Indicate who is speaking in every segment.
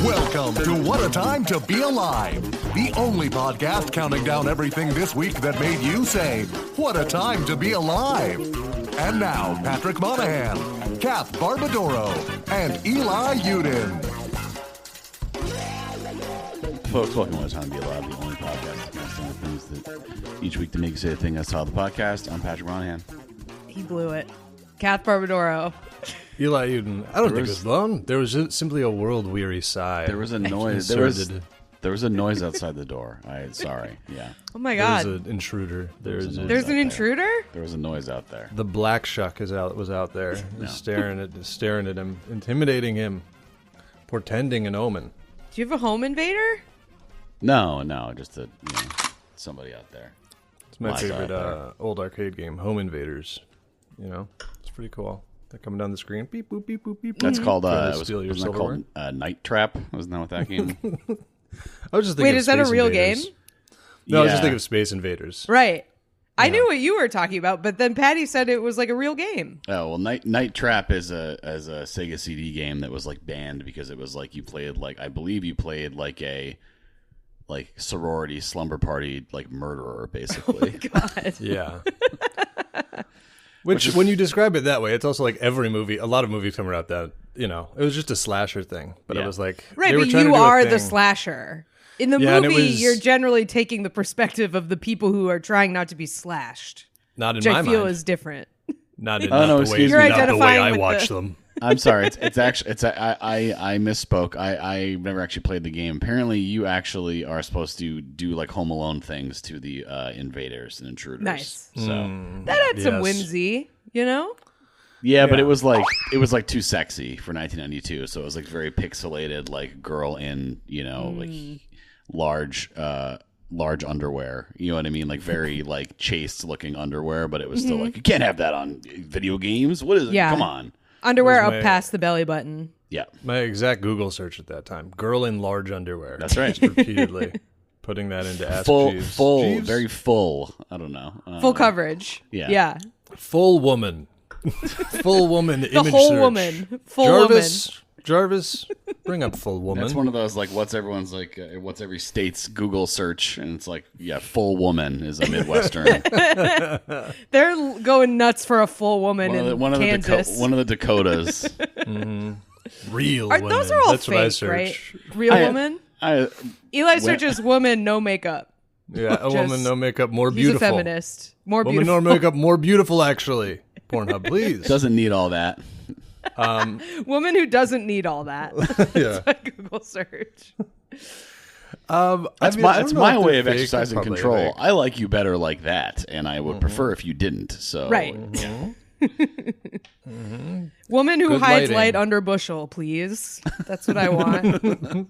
Speaker 1: Welcome to What a Time to Be Alive, the only podcast counting down everything this week that made you say, what a time to be alive. And now, Patrick Monahan, Kath Barbadoro, and Eli Uden.
Speaker 2: Folks, welcome to What a Time to Be Alive, the only podcast casting the things that each week to make you say the thing that's how the podcast. I'm Patrick Monahan.
Speaker 3: He blew it. Kath Barbadoro.
Speaker 4: Eli Uden. I don't think it was long. There was simply a world-weary sigh.
Speaker 2: There was a noise. There was a noise outside the door. Sorry. Yeah.
Speaker 3: Oh my God.
Speaker 4: There's an intruder.
Speaker 3: There's an intruder?
Speaker 2: There was a noise out there.
Speaker 4: The black shuck was out there, staring at him, intimidating him, portending an omen.
Speaker 3: Do you have a home invader?
Speaker 2: No, just somebody out there.
Speaker 4: It's my favorite old arcade game, Home Invaders. You know, it's pretty cool. They're coming down the screen. Beep, boop, beep, boop, beep.
Speaker 2: That's called,
Speaker 4: wasn't
Speaker 2: that called Night Trap? Wasn't that what that game?
Speaker 4: I was just thinking
Speaker 3: Wait, is that a real game?
Speaker 4: No, I was just thinking of Space Invaders.
Speaker 3: Right. I knew what you were talking about, but then Patty said it was like a real game.
Speaker 2: Oh, well, Night Trap is a Sega CD game that was like banned because it was like you played a sorority slumber party like murderer basically.
Speaker 3: Oh my God.
Speaker 4: Yeah. Which when you describe it that way, it's also like every movie. A lot of movies come out that it was just a slasher thing, but it was like
Speaker 3: right. But you are the slasher in the movie. You're generally taking the perspective of the people who are trying not to be slashed.
Speaker 4: Not in
Speaker 3: which
Speaker 4: my
Speaker 3: I feel
Speaker 4: mind.
Speaker 3: is different.
Speaker 4: Not in
Speaker 2: the
Speaker 4: way I watch them.
Speaker 2: I'm sorry. I misspoke. I never actually played the game. Apparently, you actually are supposed to do like Home Alone things to the invaders and intruders.
Speaker 3: Nice.
Speaker 2: So
Speaker 3: that had some whimsy, you know.
Speaker 2: Yeah, but it was like too sexy for 1992. So it was like very pixelated, like girl in like large underwear. You know what I mean? Like very like chaste looking underwear, but it was still like you can't have that on video games. What is it?
Speaker 3: Yeah.
Speaker 2: Come on.
Speaker 3: Underwear up past the belly button.
Speaker 2: Yeah.
Speaker 4: My exact Google search at that time. Girl in large underwear.
Speaker 2: That's right.
Speaker 4: Just repeatedly putting that into Ask Jeeves.
Speaker 2: Full,
Speaker 4: Jeeves?
Speaker 2: very full. I don't know.
Speaker 3: Full coverage. Yeah.
Speaker 4: Full woman. Full woman image
Speaker 3: The whole
Speaker 4: search.
Speaker 3: woman. Full
Speaker 4: Jarvis, bring up full woman.
Speaker 2: That's one of those like what's every state's Google search, and it's like full woman is a Midwestern.
Speaker 3: They're going nuts for a full woman in Kansas.
Speaker 2: One of the Dakotas.
Speaker 4: Real woman.
Speaker 3: Those are all
Speaker 4: That's
Speaker 3: fake,
Speaker 4: what I search.
Speaker 3: right? Real woman? Eli searches woman, no makeup.
Speaker 4: Yeah, a woman, no makeup, more beautiful.
Speaker 3: He's a feminist. More
Speaker 4: woman,
Speaker 3: beautiful.
Speaker 4: no makeup, more beautiful, actually. Pornhub, please.
Speaker 2: Doesn't need all that.
Speaker 3: Woman who doesn't need all that. That's my Google search.
Speaker 2: That's my way of exercising control. I like you better like that, and I would prefer if you didn't. So
Speaker 3: right. Woman who
Speaker 4: Good
Speaker 3: hides
Speaker 4: lighting.
Speaker 3: light under bushel, please. That's what I want.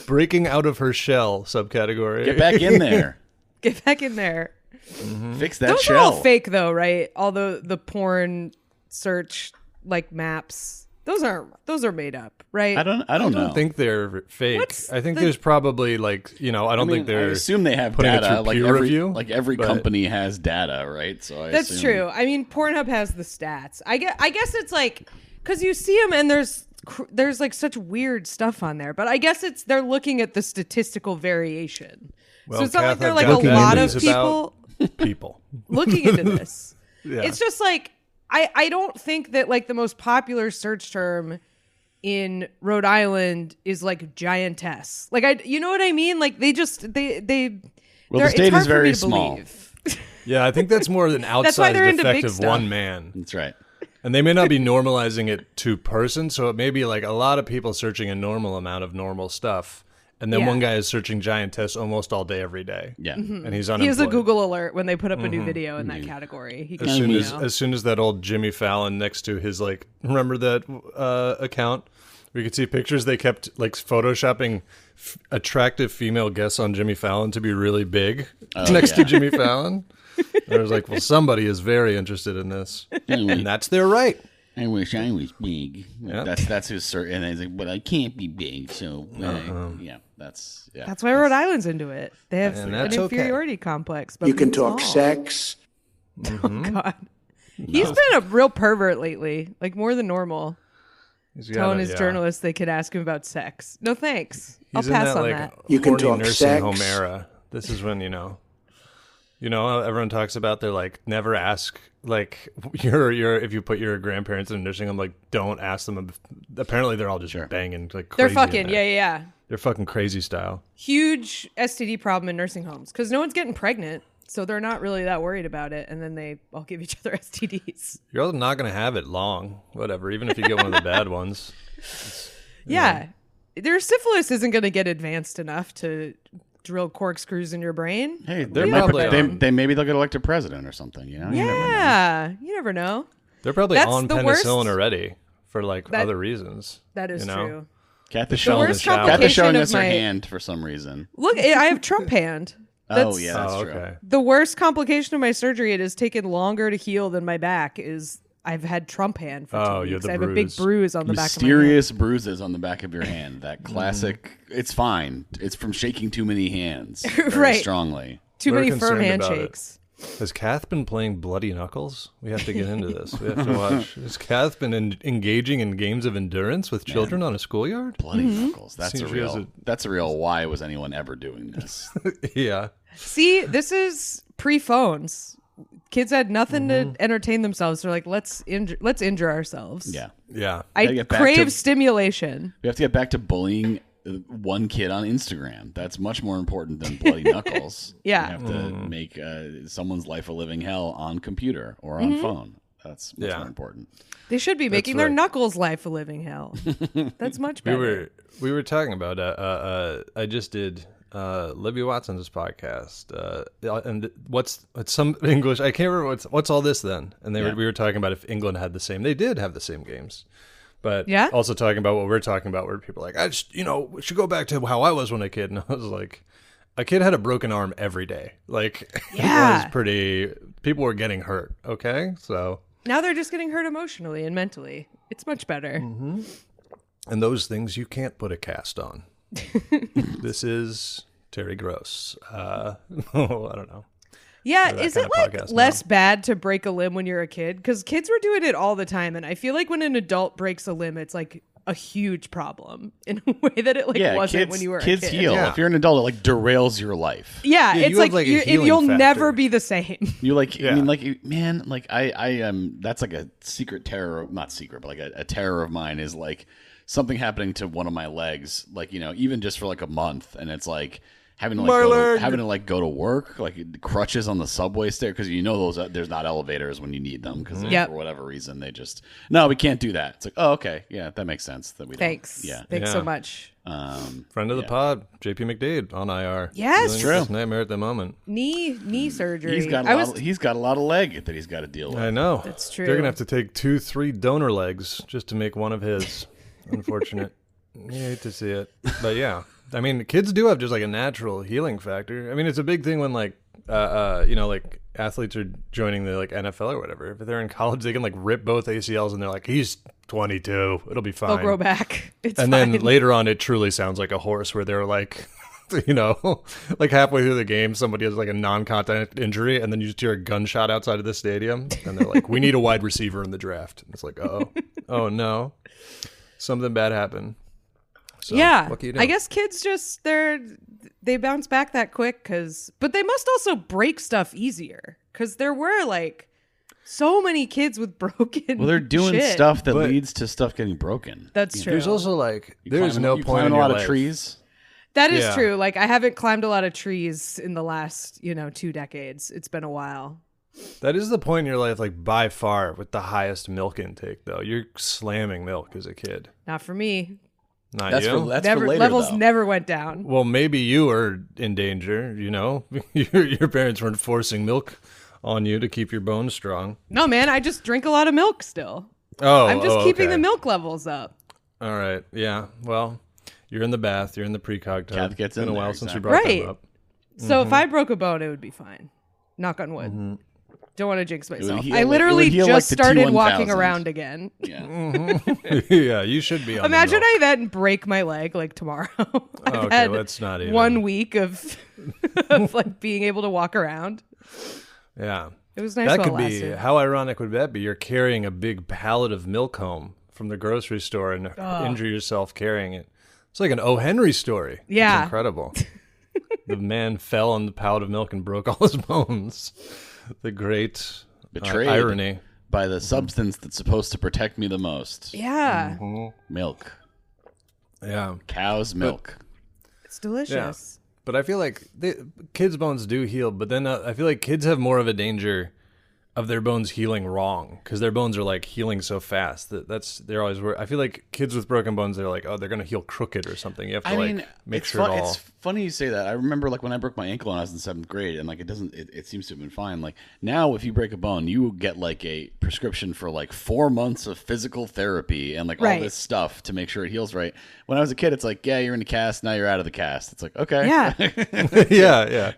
Speaker 4: Breaking out of her shell subcategory.
Speaker 2: Get back in there.
Speaker 3: Get back in there.
Speaker 2: Fix that
Speaker 3: Those
Speaker 2: shell.
Speaker 3: are all fake, though, right? All the porn search like maps. Those are made up, right?
Speaker 2: I don't know.
Speaker 4: I don't think they're fake. I think there's probably like I don't think they're.
Speaker 2: I assume they have
Speaker 4: putting
Speaker 2: data.
Speaker 4: it through peer review.
Speaker 2: Like every company has data, right? So
Speaker 3: that's
Speaker 2: assume...
Speaker 3: true. I mean, Pornhub has the stats. I guess it's like because you see them and there's like such weird stuff on there. But I guess they're looking at the statistical variation.
Speaker 4: Well,
Speaker 3: so it's not like they're like
Speaker 4: I've
Speaker 3: a
Speaker 4: got
Speaker 3: lot of
Speaker 4: news people
Speaker 3: looking into this.
Speaker 4: Yeah.
Speaker 3: It's just like I don't think that like the most popular search term in Rhode Island is like giantess. Like you know what I mean? Like they
Speaker 2: Well, the state is very small.
Speaker 4: Yeah, I think that's more than outsized effect of one man.
Speaker 2: That's right.
Speaker 4: And they may not be normalizing it to person, so it may be like a lot of people searching a normal amount of normal stuff. And then one guy is searching giantess almost all day, every day.
Speaker 2: Yeah.
Speaker 4: And he's unemployed.
Speaker 3: He has a Google alert when they put up a new video in that category. He
Speaker 4: as soon as that old Jimmy Fallon next to his remember that account? We could see pictures. They kept like photoshopping attractive female guests on Jimmy Fallon to be really big next to Jimmy Fallon. And I was like, well, somebody is very interested in this, and that's their right.
Speaker 2: I wish I was big.
Speaker 4: Yep.
Speaker 2: That's his certain. And he's like, but I can't be big. So that's
Speaker 3: why Rhode Island's into it. They have an inferiority complex. But
Speaker 5: you can talk sex.
Speaker 3: Oh God, he's been a real pervert lately, like more than normal. Telling his journalists they could ask him about sex. No thanks. I'll
Speaker 4: He's in
Speaker 3: pass
Speaker 4: that,
Speaker 3: on
Speaker 4: like,
Speaker 3: that.
Speaker 5: You can
Speaker 4: horny
Speaker 5: talk
Speaker 4: nursing
Speaker 5: sex.
Speaker 4: home era. This is when how everyone talks about they're like never ask like your if you put your grandparents in a nursing home, like don't ask them. Apparently they're all just banging like crazy.
Speaker 3: They're
Speaker 4: in
Speaker 3: fucking
Speaker 4: there.
Speaker 3: yeah.
Speaker 4: They're fucking crazy style.
Speaker 3: Huge STD problem in nursing homes because no one's getting pregnant, so they're not really that worried about it, and then they all give each other STDs.
Speaker 4: You're not gonna have it long, whatever. Even if you get one of the bad ones.
Speaker 3: Yeah, their syphilis isn't going to get advanced enough to drill corkscrews in your brain.
Speaker 2: Hey,
Speaker 4: They're
Speaker 2: they
Speaker 4: probably
Speaker 2: maybe they'll get elected president or something. You know?
Speaker 3: Yeah, you never know.
Speaker 4: They're probably
Speaker 3: That's
Speaker 4: on
Speaker 3: the
Speaker 4: penicillin
Speaker 3: worst.
Speaker 4: already for like other reasons.
Speaker 3: That is
Speaker 4: you know?
Speaker 3: true.
Speaker 2: Kath is
Speaker 3: The
Speaker 2: showing
Speaker 3: worst
Speaker 2: Kath is
Speaker 3: complication
Speaker 2: showing
Speaker 3: of
Speaker 2: us her
Speaker 3: my-
Speaker 2: hand for some reason.
Speaker 3: Look, I have Trump hand.
Speaker 2: Oh yeah, that's
Speaker 4: Oh,
Speaker 2: true.
Speaker 4: okay.
Speaker 3: The worst complication of my surgery, it has taken longer to heal than my back, is I've had Trump hand for 2
Speaker 4: Oh, you have
Speaker 3: weeks.
Speaker 4: the
Speaker 3: I have a big
Speaker 4: bruise.
Speaker 3: bruise on the back of my
Speaker 2: Mysterious bruises on the back of your hand. That classic. It's fine. It's from shaking too many hands very
Speaker 3: Right.
Speaker 2: strongly.
Speaker 3: hand. Too
Speaker 4: We're
Speaker 3: many firm
Speaker 4: concerned about it.
Speaker 3: handshakes.
Speaker 4: Has Kath been playing Bloody Knuckles? We have to get into this. We have to watch. Has Kath been engaging in games of endurance with children on a schoolyard?
Speaker 2: Bloody knuckles. That's
Speaker 4: Seems
Speaker 2: a
Speaker 4: she has
Speaker 2: real. That's a real. Why was anyone ever doing this?
Speaker 4: Yeah.
Speaker 3: See, this is pre-phones. Kids had nothing to entertain themselves. They're like, let's injure ourselves.
Speaker 2: Yeah.
Speaker 4: Yeah.
Speaker 3: I
Speaker 2: Gotta get back
Speaker 3: crave
Speaker 2: to-
Speaker 3: stimulation.
Speaker 2: We have to get back to bullying one kid on Instagram. That's much more important than bloody knuckles.
Speaker 3: Yeah.
Speaker 2: You have to make someone's life a living hell on computer or on phone. That's much more important.
Speaker 3: They should be making their
Speaker 4: right.
Speaker 3: knuckles life a living hell. That's much better.
Speaker 4: We were talking about I just did Libby Watson's podcast and what's some English, I can't remember what's all this then, and we were talking about if England had the same, they did have the same games, but also talking about what we're talking about where people are like, I just we should go back to how I was when a kid, and I was like, a kid had a broken arm every day, like it was pretty, people were getting hurt. Okay, so
Speaker 3: Now they're just getting hurt emotionally and mentally. It's much better.
Speaker 4: and those things you can't put a cast on. This is Terry Gross. I don't know.
Speaker 3: Yeah,
Speaker 4: that
Speaker 3: is
Speaker 4: kind
Speaker 3: it
Speaker 4: of
Speaker 3: like
Speaker 4: podcast
Speaker 3: less bad to break a limb when you're a kid? Because kids were doing it all the time, and I feel like when an adult breaks a limb, it's like a huge problem in a way that it wasn't
Speaker 2: kids,
Speaker 3: when you were a
Speaker 2: kids
Speaker 3: kid.
Speaker 2: heal.
Speaker 4: Yeah.
Speaker 2: If you're an adult, it like derails your life.
Speaker 3: Yeah,
Speaker 4: Yeah,
Speaker 3: it's
Speaker 4: you have, like, a healing
Speaker 3: you'll
Speaker 4: factor.
Speaker 3: never be the same.
Speaker 2: You like,
Speaker 4: Yeah.
Speaker 2: I mean, like, man, like I that's like a secret terror, not secret, but like a terror of mine is like something happening to one of my legs, like, even just for like a month, and it's like having to go to work, like crutches on the subway stair, because there's not elevators when you need them, because for whatever reason they just we can't do that. It's like, oh, okay, yeah, that makes sense that we
Speaker 3: Thanks.
Speaker 2: don't.
Speaker 3: Thanks so much.
Speaker 4: Friend of the pod, JP McDade on IR.
Speaker 3: Yes.
Speaker 4: Dealing with this nightmare at the moment.
Speaker 3: Knee surgery.
Speaker 2: He's got he's got a lot of leg that he's got to deal with.
Speaker 4: I know.
Speaker 3: That's true.
Speaker 4: They're gonna have to take 2-3 donor legs just to make one of his. Unfortunate. You hate to see it, but yeah. I mean, kids do have just like a natural healing factor. I mean, it's a big thing when like like athletes are joining the like NFL or whatever. If they're in college, they can like rip both ACLs and they're like, he's 22, it'll be fine.
Speaker 3: They'll grow back. It's
Speaker 4: and
Speaker 3: fine.
Speaker 4: then later on, it truly sounds like a horse where they're like, like halfway through the game, somebody has like a non-contact injury, and then you just hear a gunshot outside of the stadium, and they're like, we need a wide receiver in the draft. And it's like, oh no, something bad happened. So,
Speaker 3: yeah,
Speaker 4: what can you do?
Speaker 3: I guess kids just they bounce back that quick but they must also break stuff easier because there were like so many kids with broken.
Speaker 2: Well, they're doing
Speaker 3: shit.
Speaker 2: stuff that
Speaker 4: But-
Speaker 2: leads to stuff getting broken.
Speaker 3: That's true.
Speaker 4: There's also like, there's
Speaker 2: Climbing-
Speaker 4: no
Speaker 2: you
Speaker 4: point
Speaker 2: climbing
Speaker 4: in
Speaker 2: a
Speaker 4: your
Speaker 2: lot
Speaker 4: life.
Speaker 2: of trees.
Speaker 3: That is
Speaker 4: Yeah.
Speaker 3: true. Like I haven't climbed a lot of trees in the last 2 decades. It's been a while.
Speaker 4: That is the point in your life, like by far, with the highest milk intake. Though you're slamming milk as a kid.
Speaker 3: Not for me.
Speaker 4: Not
Speaker 2: That's
Speaker 4: you.
Speaker 2: for
Speaker 3: Never
Speaker 2: later,
Speaker 3: levels
Speaker 2: though.
Speaker 3: never went down.
Speaker 4: Well, maybe you are in danger. Your parents weren't forcing milk on you to keep your bones strong.
Speaker 3: No, man, I just drink a lot of milk still.
Speaker 4: Oh,
Speaker 3: I'm just keeping
Speaker 4: okay.
Speaker 3: the milk levels up.
Speaker 4: All right. Yeah. Well, you're in the bath. You're in the precog tub.
Speaker 2: Kath gets
Speaker 4: It's been
Speaker 2: in
Speaker 4: a while
Speaker 2: there,
Speaker 4: since
Speaker 2: exactly.
Speaker 4: you brought
Speaker 3: Right.
Speaker 4: them up.
Speaker 3: So if I broke a bone, it would be fine. Knock on wood. Don't want to jinx myself.
Speaker 2: heal-
Speaker 3: I literally
Speaker 2: it would heal
Speaker 3: just
Speaker 2: like the
Speaker 3: started
Speaker 2: T1000.
Speaker 3: walking around again.
Speaker 2: Yeah.
Speaker 4: Yeah, you should be on
Speaker 3: Imagine
Speaker 4: the milk.
Speaker 3: I then break my leg like tomorrow. I've
Speaker 4: Okay,
Speaker 3: had
Speaker 4: let's not even.
Speaker 3: 1 week of like being able to walk around.
Speaker 4: Yeah.
Speaker 3: It was nice
Speaker 4: That
Speaker 3: while
Speaker 4: could
Speaker 3: it
Speaker 4: be,
Speaker 3: lasted.
Speaker 4: how ironic would that be? You're carrying a big pallet of milk home from the grocery store and injure yourself carrying it. It's like an O. Henry story.
Speaker 3: Yeah.
Speaker 4: It's incredible. The man fell on the pallet of milk and broke all his bones. The great
Speaker 2: Betrayed
Speaker 4: irony.
Speaker 2: by the substance that's supposed to protect me the most.
Speaker 3: Yeah.
Speaker 2: Milk.
Speaker 4: Yeah.
Speaker 2: Cow's milk.
Speaker 3: It's delicious.
Speaker 4: But I feel like kids' bones do heal, but then I feel like kids have more of a danger of their bones healing wrong because their bones are like healing so fast they're always worried. I feel like kids with broken bones, they're like, oh, they're gonna heal crooked or something. You have to make sure
Speaker 2: it's funny you say that. I remember like when I broke my ankle when I was in 7th grade, and like it seems to have been fine. Like now, if you break a bone, you get like a prescription for like 4 months of physical therapy and like all this stuff to make sure it heals right. When I was a kid, it's like, yeah, you're in a cast, now you're out of the cast. It's like, okay,
Speaker 3: Yeah.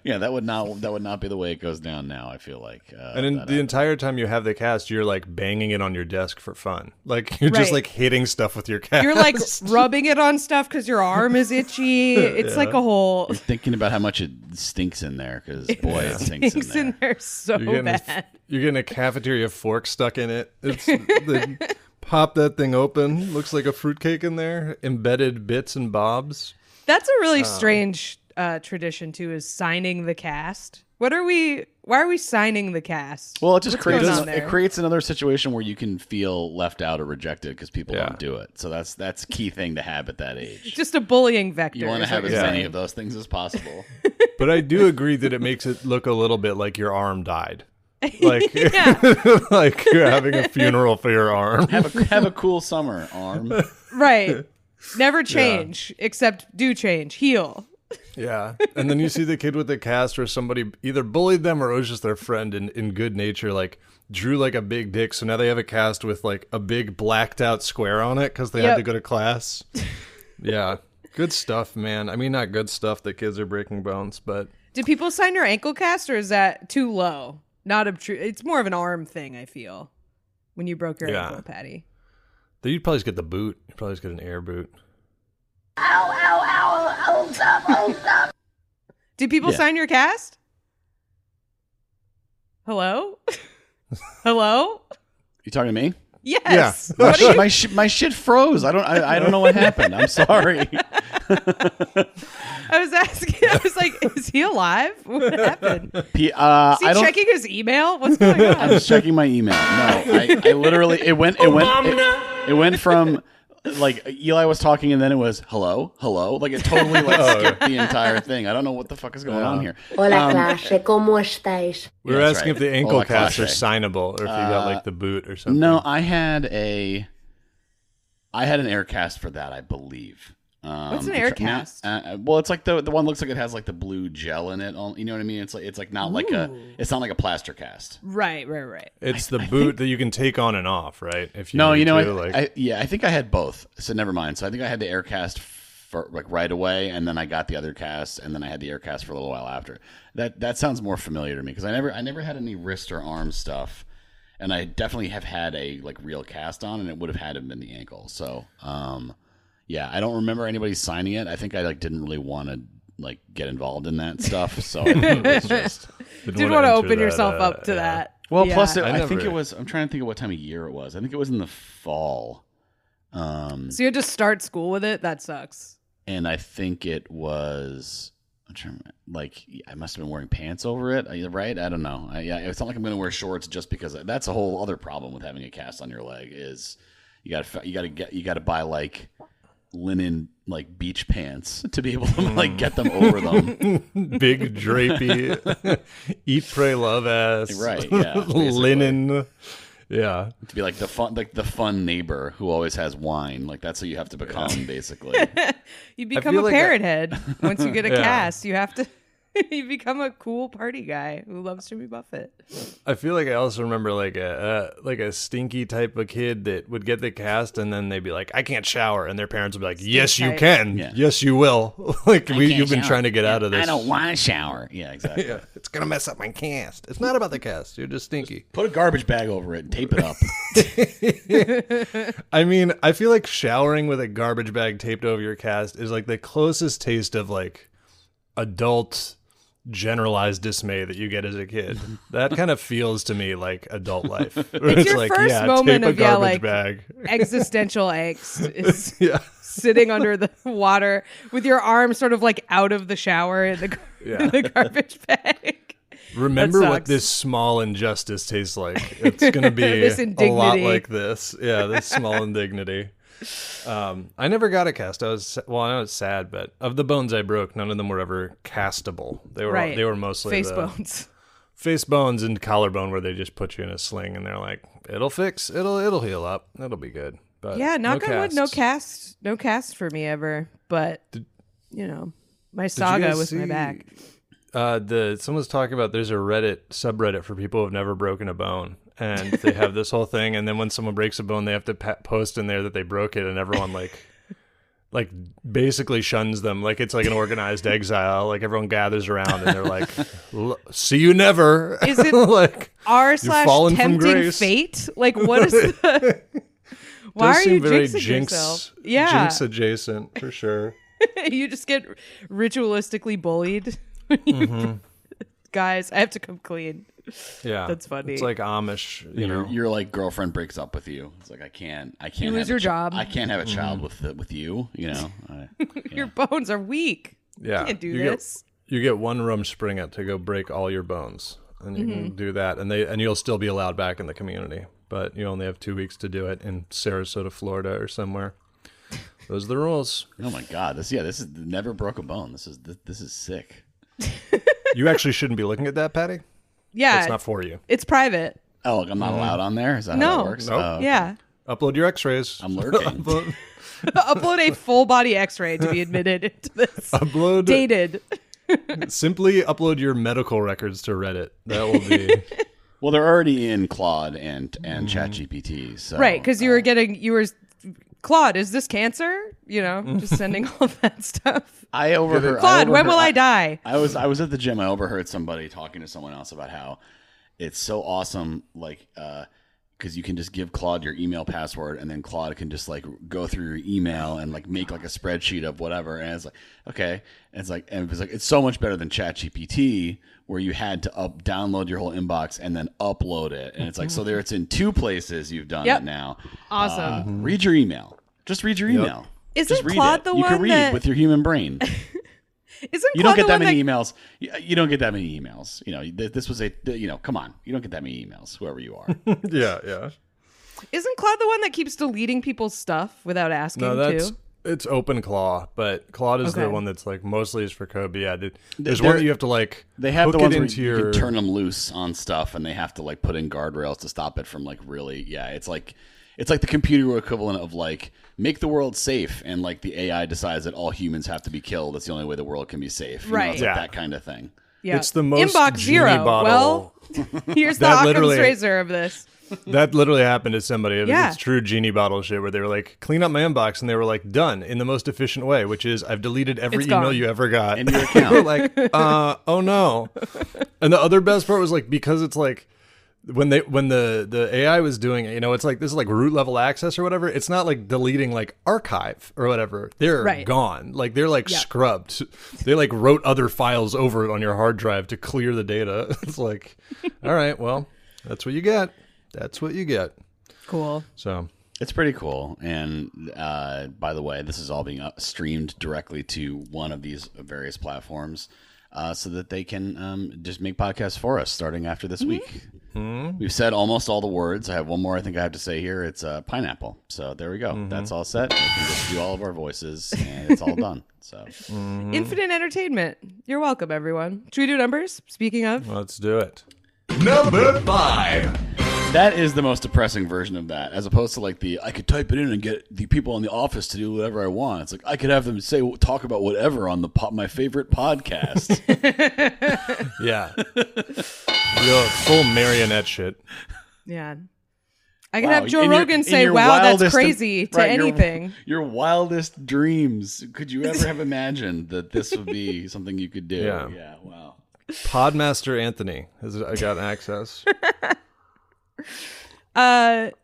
Speaker 4: yeah.
Speaker 2: That would not be the way it goes down now. I feel like,
Speaker 4: and in the entire time you have the cast, you're like banging it on your desk for fun. Like you're just like hitting stuff with your cast.
Speaker 3: You're like rubbing it on stuff because your arm is itchy. It's like a whole.
Speaker 2: You're thinking about how much it stinks in there because boy, it stinks in there.
Speaker 3: So bad.
Speaker 4: You're getting a cafeteria fork stuck in it. They pop that thing open. Looks like a fruitcake in there. Embedded bits and bobs.
Speaker 3: That's a really strange tradition too. Is signing the cast. Why are we signing the cast?
Speaker 2: Well, it just
Speaker 3: What's
Speaker 2: creates another situation where you can feel left out or rejected because people don't do it. So that's a key thing to have at that age.
Speaker 3: Just a bullying vector.
Speaker 2: You want to have as many of those things as possible.
Speaker 4: But I do agree that it makes it look a little bit like your arm died. Like, like you're having a funeral for your arm.
Speaker 2: Have a cool summer, arm.
Speaker 3: Right. Never change, except do change. Heal.
Speaker 4: Yeah. And then you see the kid with the cast where somebody either bullied them or it was just their friend in good nature, like drew like a big dick. So now they have a cast with like a big blacked out square on it because they had to go to class. Yeah. Good stuff, man. I mean, not good stuff that kids are breaking bones, but.
Speaker 3: Did people sign your ankle cast or is that too low? Not obtrusive. It's more of an arm thing, I feel, when you broke your ankle, Patty.
Speaker 4: You'd probably just get the boot. You'd probably just get an air boot.
Speaker 5: Ow, stop.
Speaker 3: Did people sign your cast? Hello? Hello?
Speaker 2: You talking to me?
Speaker 3: Yes.
Speaker 4: Yeah.
Speaker 2: My shit froze. I don't know what happened. I'm sorry.
Speaker 3: I was asking. I was like, "Is he alive? What happened? Is he checking his email? What's going on?"
Speaker 2: I was checking my email. No, I literally it went from like Eli was talking and then it was hello. Like it totally skipped the entire thing. I don't know what the fuck is going on here.
Speaker 5: Hola, clase, ¿cómo estáis?
Speaker 4: We were asking if the ankle casts are signable or if you got like the boot or something.
Speaker 2: No, I had an air cast for that, I believe.
Speaker 3: What's an air cast?
Speaker 2: Well, it's like the one looks like it has like the blue gel in it. You know what I mean? It's like not like a plaster cast.
Speaker 3: Right.
Speaker 4: It's the boot that you can take on and off, right? If you
Speaker 2: I think I had both. So never mind. So I think I had the air cast for like right away, and then I got the other cast, and then I had the air cast for a little while after. That sounds more familiar to me because I never had any wrist or arm stuff, and I definitely have had a like real cast on, and it would have had to been the ankle. So. Yeah, I don't remember anybody signing it. I think I like didn't really want to like get involved in that stuff, so it was just
Speaker 3: didn't want to open yourself up to that.
Speaker 2: Well, plus I think it was. I'm trying to think of what time of year it was. I think it was in the fall.
Speaker 3: So you had to start school with it. That sucks.
Speaker 2: And I think it was. I'm trying like I must have been wearing pants over it, right? I don't know. It's not like I'm going to wear shorts just because that's a whole other problem with having a cast on your leg is you got to buy like linen like beach pants to be able to like get them over them.
Speaker 4: Big drapey, eat, pray, love ass.
Speaker 2: Right. Yeah.
Speaker 4: Linen. Yeah.
Speaker 2: To be like the fun neighbor who always has wine. Like that's what you have to become, basically.
Speaker 3: You become a parrot head once you get a cast. You have to. You become a cool party guy who loves Jimmy Buffett.
Speaker 4: I feel like I also remember like a stinky type of kid that would get the cast and then they'd be like, I can't shower, and their parents would be like, yes, you can. Yeah. Yes, you will. Like you've been trying to get out of this.
Speaker 2: I don't want to shower. Yeah, exactly.
Speaker 4: Yeah. It's gonna mess up my cast. It's not about the cast. You're just stinky.
Speaker 2: Just put a garbage bag over it and tape it up.
Speaker 4: I mean, I feel like showering with a garbage bag taped over your cast is like the closest taste of like adult generalized dismay that you get as a kid. That kind of feels to me like adult life.
Speaker 3: It's your first moment
Speaker 4: tape a
Speaker 3: of
Speaker 4: garbage bag.
Speaker 3: existential angst is
Speaker 4: Yeah.
Speaker 3: sitting under the water with your arm sort of like out of the shower in the garbage bag.
Speaker 4: Remember
Speaker 3: That
Speaker 4: what
Speaker 3: sucks.
Speaker 4: this small injustice tastes like. It's going to be
Speaker 3: This
Speaker 4: a lot
Speaker 3: indignity.
Speaker 4: like this. Yeah, this small indignity. I never got a cast. I know it's sad, but of the bones I broke, none of them were ever castable. They were mostly
Speaker 3: face
Speaker 4: the
Speaker 3: bones.
Speaker 4: face bones and collarbone, where they just put you in a sling and they're like, it'll heal up, it'll be good. But
Speaker 3: Yeah, knock on wood, no
Speaker 4: casts.
Speaker 3: cast for me ever. But my
Speaker 4: Did you
Speaker 3: saga
Speaker 4: guys
Speaker 3: with my
Speaker 4: see,
Speaker 3: back.
Speaker 4: Someone's talking about there's a Reddit subreddit for people who have never broken a bone, and they have this whole thing, and then when someone breaks a bone, they have to post in there that they broke it, and everyone like basically shuns them, like it's like an organized exile. Like everyone gathers around and they're like, "See you never."
Speaker 3: Is it
Speaker 4: like
Speaker 3: r/
Speaker 4: fallen from
Speaker 3: tempting
Speaker 4: grace.
Speaker 3: fate? Like, what is the? Why
Speaker 4: Does
Speaker 3: are
Speaker 4: seem
Speaker 3: you
Speaker 4: very
Speaker 3: jinxing
Speaker 4: jinx,
Speaker 3: yourself? Yeah,
Speaker 4: jinx adjacent for sure.
Speaker 3: you just get ritualistically bullied. Guys, I have to come clean.
Speaker 4: Yeah,
Speaker 3: That's funny.
Speaker 4: It's like Amish, you know.
Speaker 2: Your like girlfriend breaks up with you. It's like I can't
Speaker 3: You lose
Speaker 2: have
Speaker 3: your
Speaker 2: a
Speaker 3: job.
Speaker 2: I can't have a child with you. You know.
Speaker 3: Your bones are weak.
Speaker 4: Yeah,
Speaker 3: Can't do
Speaker 4: you
Speaker 3: this.
Speaker 4: You get one Rumspringa to go break all your bones, and you can do that, and you'll still be allowed back in the community, but you only have 2 weeks to do it in Sarasota, Florida, or somewhere. Those are the rules.
Speaker 2: Oh my god. This is never broke a bone. This is sick.
Speaker 4: You actually shouldn't be looking at that, Patty.
Speaker 3: Yeah,
Speaker 4: It's not for you.
Speaker 3: it's private.
Speaker 2: Oh, I'm not allowed on there. Is that how
Speaker 3: No.
Speaker 2: that works?
Speaker 4: Nope.
Speaker 2: Oh, okay.
Speaker 3: Yeah,
Speaker 4: Upload your X-rays.
Speaker 2: I'm lurking.
Speaker 3: upload a full body X-ray to be admitted into this.
Speaker 4: Upload.
Speaker 3: Dated.
Speaker 4: Simply upload your medical records to Reddit. That will be.
Speaker 2: Well, they're already in Claude and ChatGPT. So
Speaker 3: Right, because you were Claude, is this cancer? Just sending all of that stuff.
Speaker 2: I overheard.
Speaker 3: Claude, when will I die?
Speaker 2: I was at the gym. I overheard somebody talking to someone else about how it's so awesome, like, because you can just give Claude your email password, and then Claude can just like go through your email and like make like a spreadsheet of whatever. And it's like, okay, and it's so much better than ChatGPT, where you had to download your whole inbox and then upload it. And it's like, so there, it's in 2 places you've done
Speaker 3: Yep.
Speaker 2: it now.
Speaker 3: Awesome.
Speaker 2: Read your email. Just read your email.
Speaker 3: Isn't
Speaker 2: Just read
Speaker 3: Claude
Speaker 2: it.
Speaker 3: the
Speaker 2: you
Speaker 3: one
Speaker 2: can read
Speaker 3: that-
Speaker 2: with your human brain.
Speaker 3: Isn't
Speaker 2: You
Speaker 3: Claude
Speaker 2: don't get
Speaker 3: the
Speaker 2: that
Speaker 3: one
Speaker 2: many emails. You don't get that many emails. This was come on. You don't get that many emails, whoever you are.
Speaker 4: Yeah.
Speaker 3: Isn't Claude the one that keeps deleting people's stuff without asking
Speaker 4: No,
Speaker 3: too?
Speaker 4: it's OpenClaw, but Claude is
Speaker 3: Okay.
Speaker 4: the one that's like mostly is for code. But yeah, there's
Speaker 2: They're-
Speaker 4: one that you have to like.
Speaker 2: They have
Speaker 4: hook
Speaker 2: the ones
Speaker 4: it
Speaker 2: where
Speaker 4: into
Speaker 2: you
Speaker 4: your.
Speaker 2: can turn them loose on stuff, and they have to like put in guardrails to stop it from like really. Yeah, it's like the computer equivalent of like make the world safe, and like the AI decides that all humans have to be killed. That's the only way the world can be safe.
Speaker 3: Right.
Speaker 2: It's like
Speaker 4: Yeah.
Speaker 2: that kind of thing.
Speaker 3: Yeah.
Speaker 4: It's the most
Speaker 3: Inbox
Speaker 4: genie
Speaker 3: 0.
Speaker 4: bottle.
Speaker 3: Well, here's the
Speaker 4: That
Speaker 3: Occam's
Speaker 4: literally-
Speaker 3: razor of this.
Speaker 4: That literally happened to somebody.
Speaker 3: Yeah.
Speaker 4: It's true genie bottle shit where they were like, clean up my inbox, and they were like, done in the most efficient way, which is I've deleted every
Speaker 3: It's
Speaker 4: email
Speaker 3: gone.
Speaker 4: you ever got.
Speaker 2: In your
Speaker 4: They were
Speaker 2: account.
Speaker 4: like, oh no. And the other best part was like, because it's like when the AI was doing it, it's like this is like root level access or whatever. It's not like deleting like archive or whatever. They're
Speaker 3: Right.
Speaker 4: gone. Like they're like
Speaker 3: Yeah.
Speaker 4: scrubbed. They like wrote other files over it on your hard drive to clear the data. It's like, all right, well, that's what you get. That's what you get.
Speaker 3: Cool.
Speaker 4: So
Speaker 2: It's pretty cool. And by the way, this is all being streamed directly to one of these various platforms, so that they can just make podcasts for us starting after this week. We've said almost all the words. I have one more I think I have to say here. It's pineapple. So there we go. That's all set. We can just do all of our voices, and it's all done. So
Speaker 3: Infinite entertainment. You're welcome, everyone. Should we do numbers? Speaking of,
Speaker 4: let's do it.
Speaker 1: Number 5.
Speaker 2: that is the most depressing version of that, as opposed to like I could type it in and get the people in the office to do whatever I want. It's like I could have them talk about whatever on my favorite podcast.
Speaker 4: Yeah. Real full marionette shit.
Speaker 3: yeah, I can
Speaker 2: Wow,
Speaker 3: have Joe
Speaker 2: in your-
Speaker 3: Rogan
Speaker 2: in
Speaker 3: say,
Speaker 2: your
Speaker 3: "Wow, that's
Speaker 2: wildest-
Speaker 3: crazy" to
Speaker 2: right,
Speaker 3: anything.
Speaker 2: Your wildest dreams. Could you ever have imagined that this would be something you could do?
Speaker 4: Yeah.
Speaker 2: Yeah. Wow.
Speaker 4: Podmaster Anthony has got access.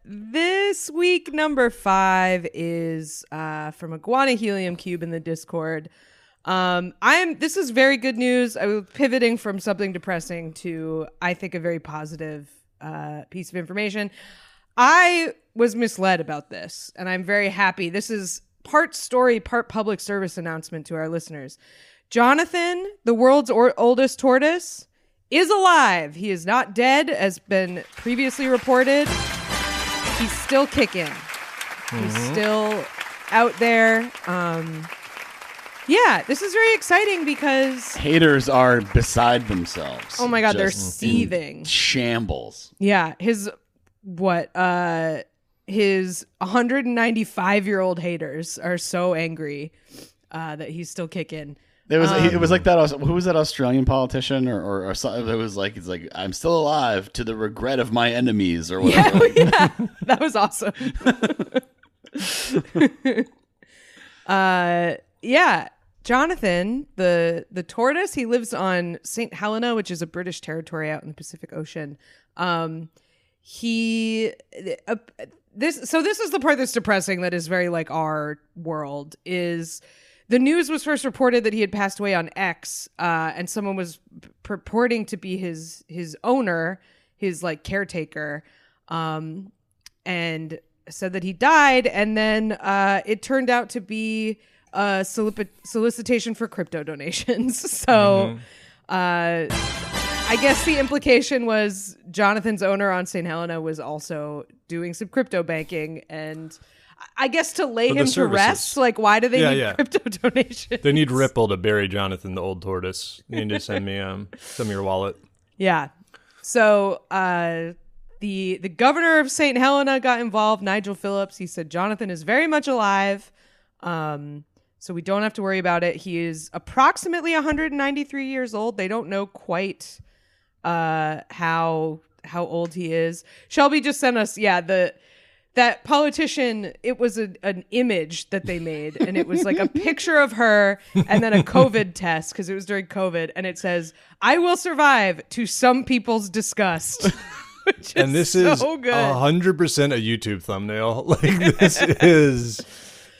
Speaker 3: This week, number 5 is from Iguana Helium Cube in the Discord. This is very good news. I was pivoting from something depressing to, I think, a very positive piece of information. I was misled about this, and I'm very happy. This is part story, part public service announcement to our listeners. Jonathan, the world's oldest tortoise, is alive. He is not dead, as been previously reported. He's still kicking. He's still out there. Yeah, this is very exciting because
Speaker 2: Haters are beside themselves.
Speaker 3: oh my god, they're
Speaker 2: Just
Speaker 3: seething.
Speaker 2: in shambles.
Speaker 3: Yeah, his 195-year-old haters are so angry that he's still kicking.
Speaker 2: It was like that. Who was that Australian politician or something? It was like, it's like, I'm still alive to the regret of my enemies or whatever.
Speaker 3: Yeah, that was awesome. Yeah, Jonathan, the tortoise, he lives on St. Helena, which is a British territory out in the Pacific Ocean. This is the part that's depressing, that is very like our world. Is the news was first reported that he had passed away on X, and someone was purporting to be his owner, his like caretaker, and said that he died, and then it turned out to be a solicitation for crypto donations. So I guess the implication was Jonathan's owner on St. Helena was also doing some crypto banking, and I guess to lay him to rest, like, why do they need crypto donations?
Speaker 4: They need Ripple to bury Jonathan, the old tortoise. You need to send me your wallet.
Speaker 3: Yeah. So the governor of St. Helena got involved, Nigel Phillips. He said Jonathan is very much alive, so we don't have to worry about it. He is approximately 193 years old. They don't know quite how old he is. Shelby just sent us, that politician, it was an image that they made, and it was like a picture of her and then a COVID test, because it was during COVID, and it says, "I will survive, to some people's disgust."
Speaker 4: And this is 100% a YouTube thumbnail. Like, this is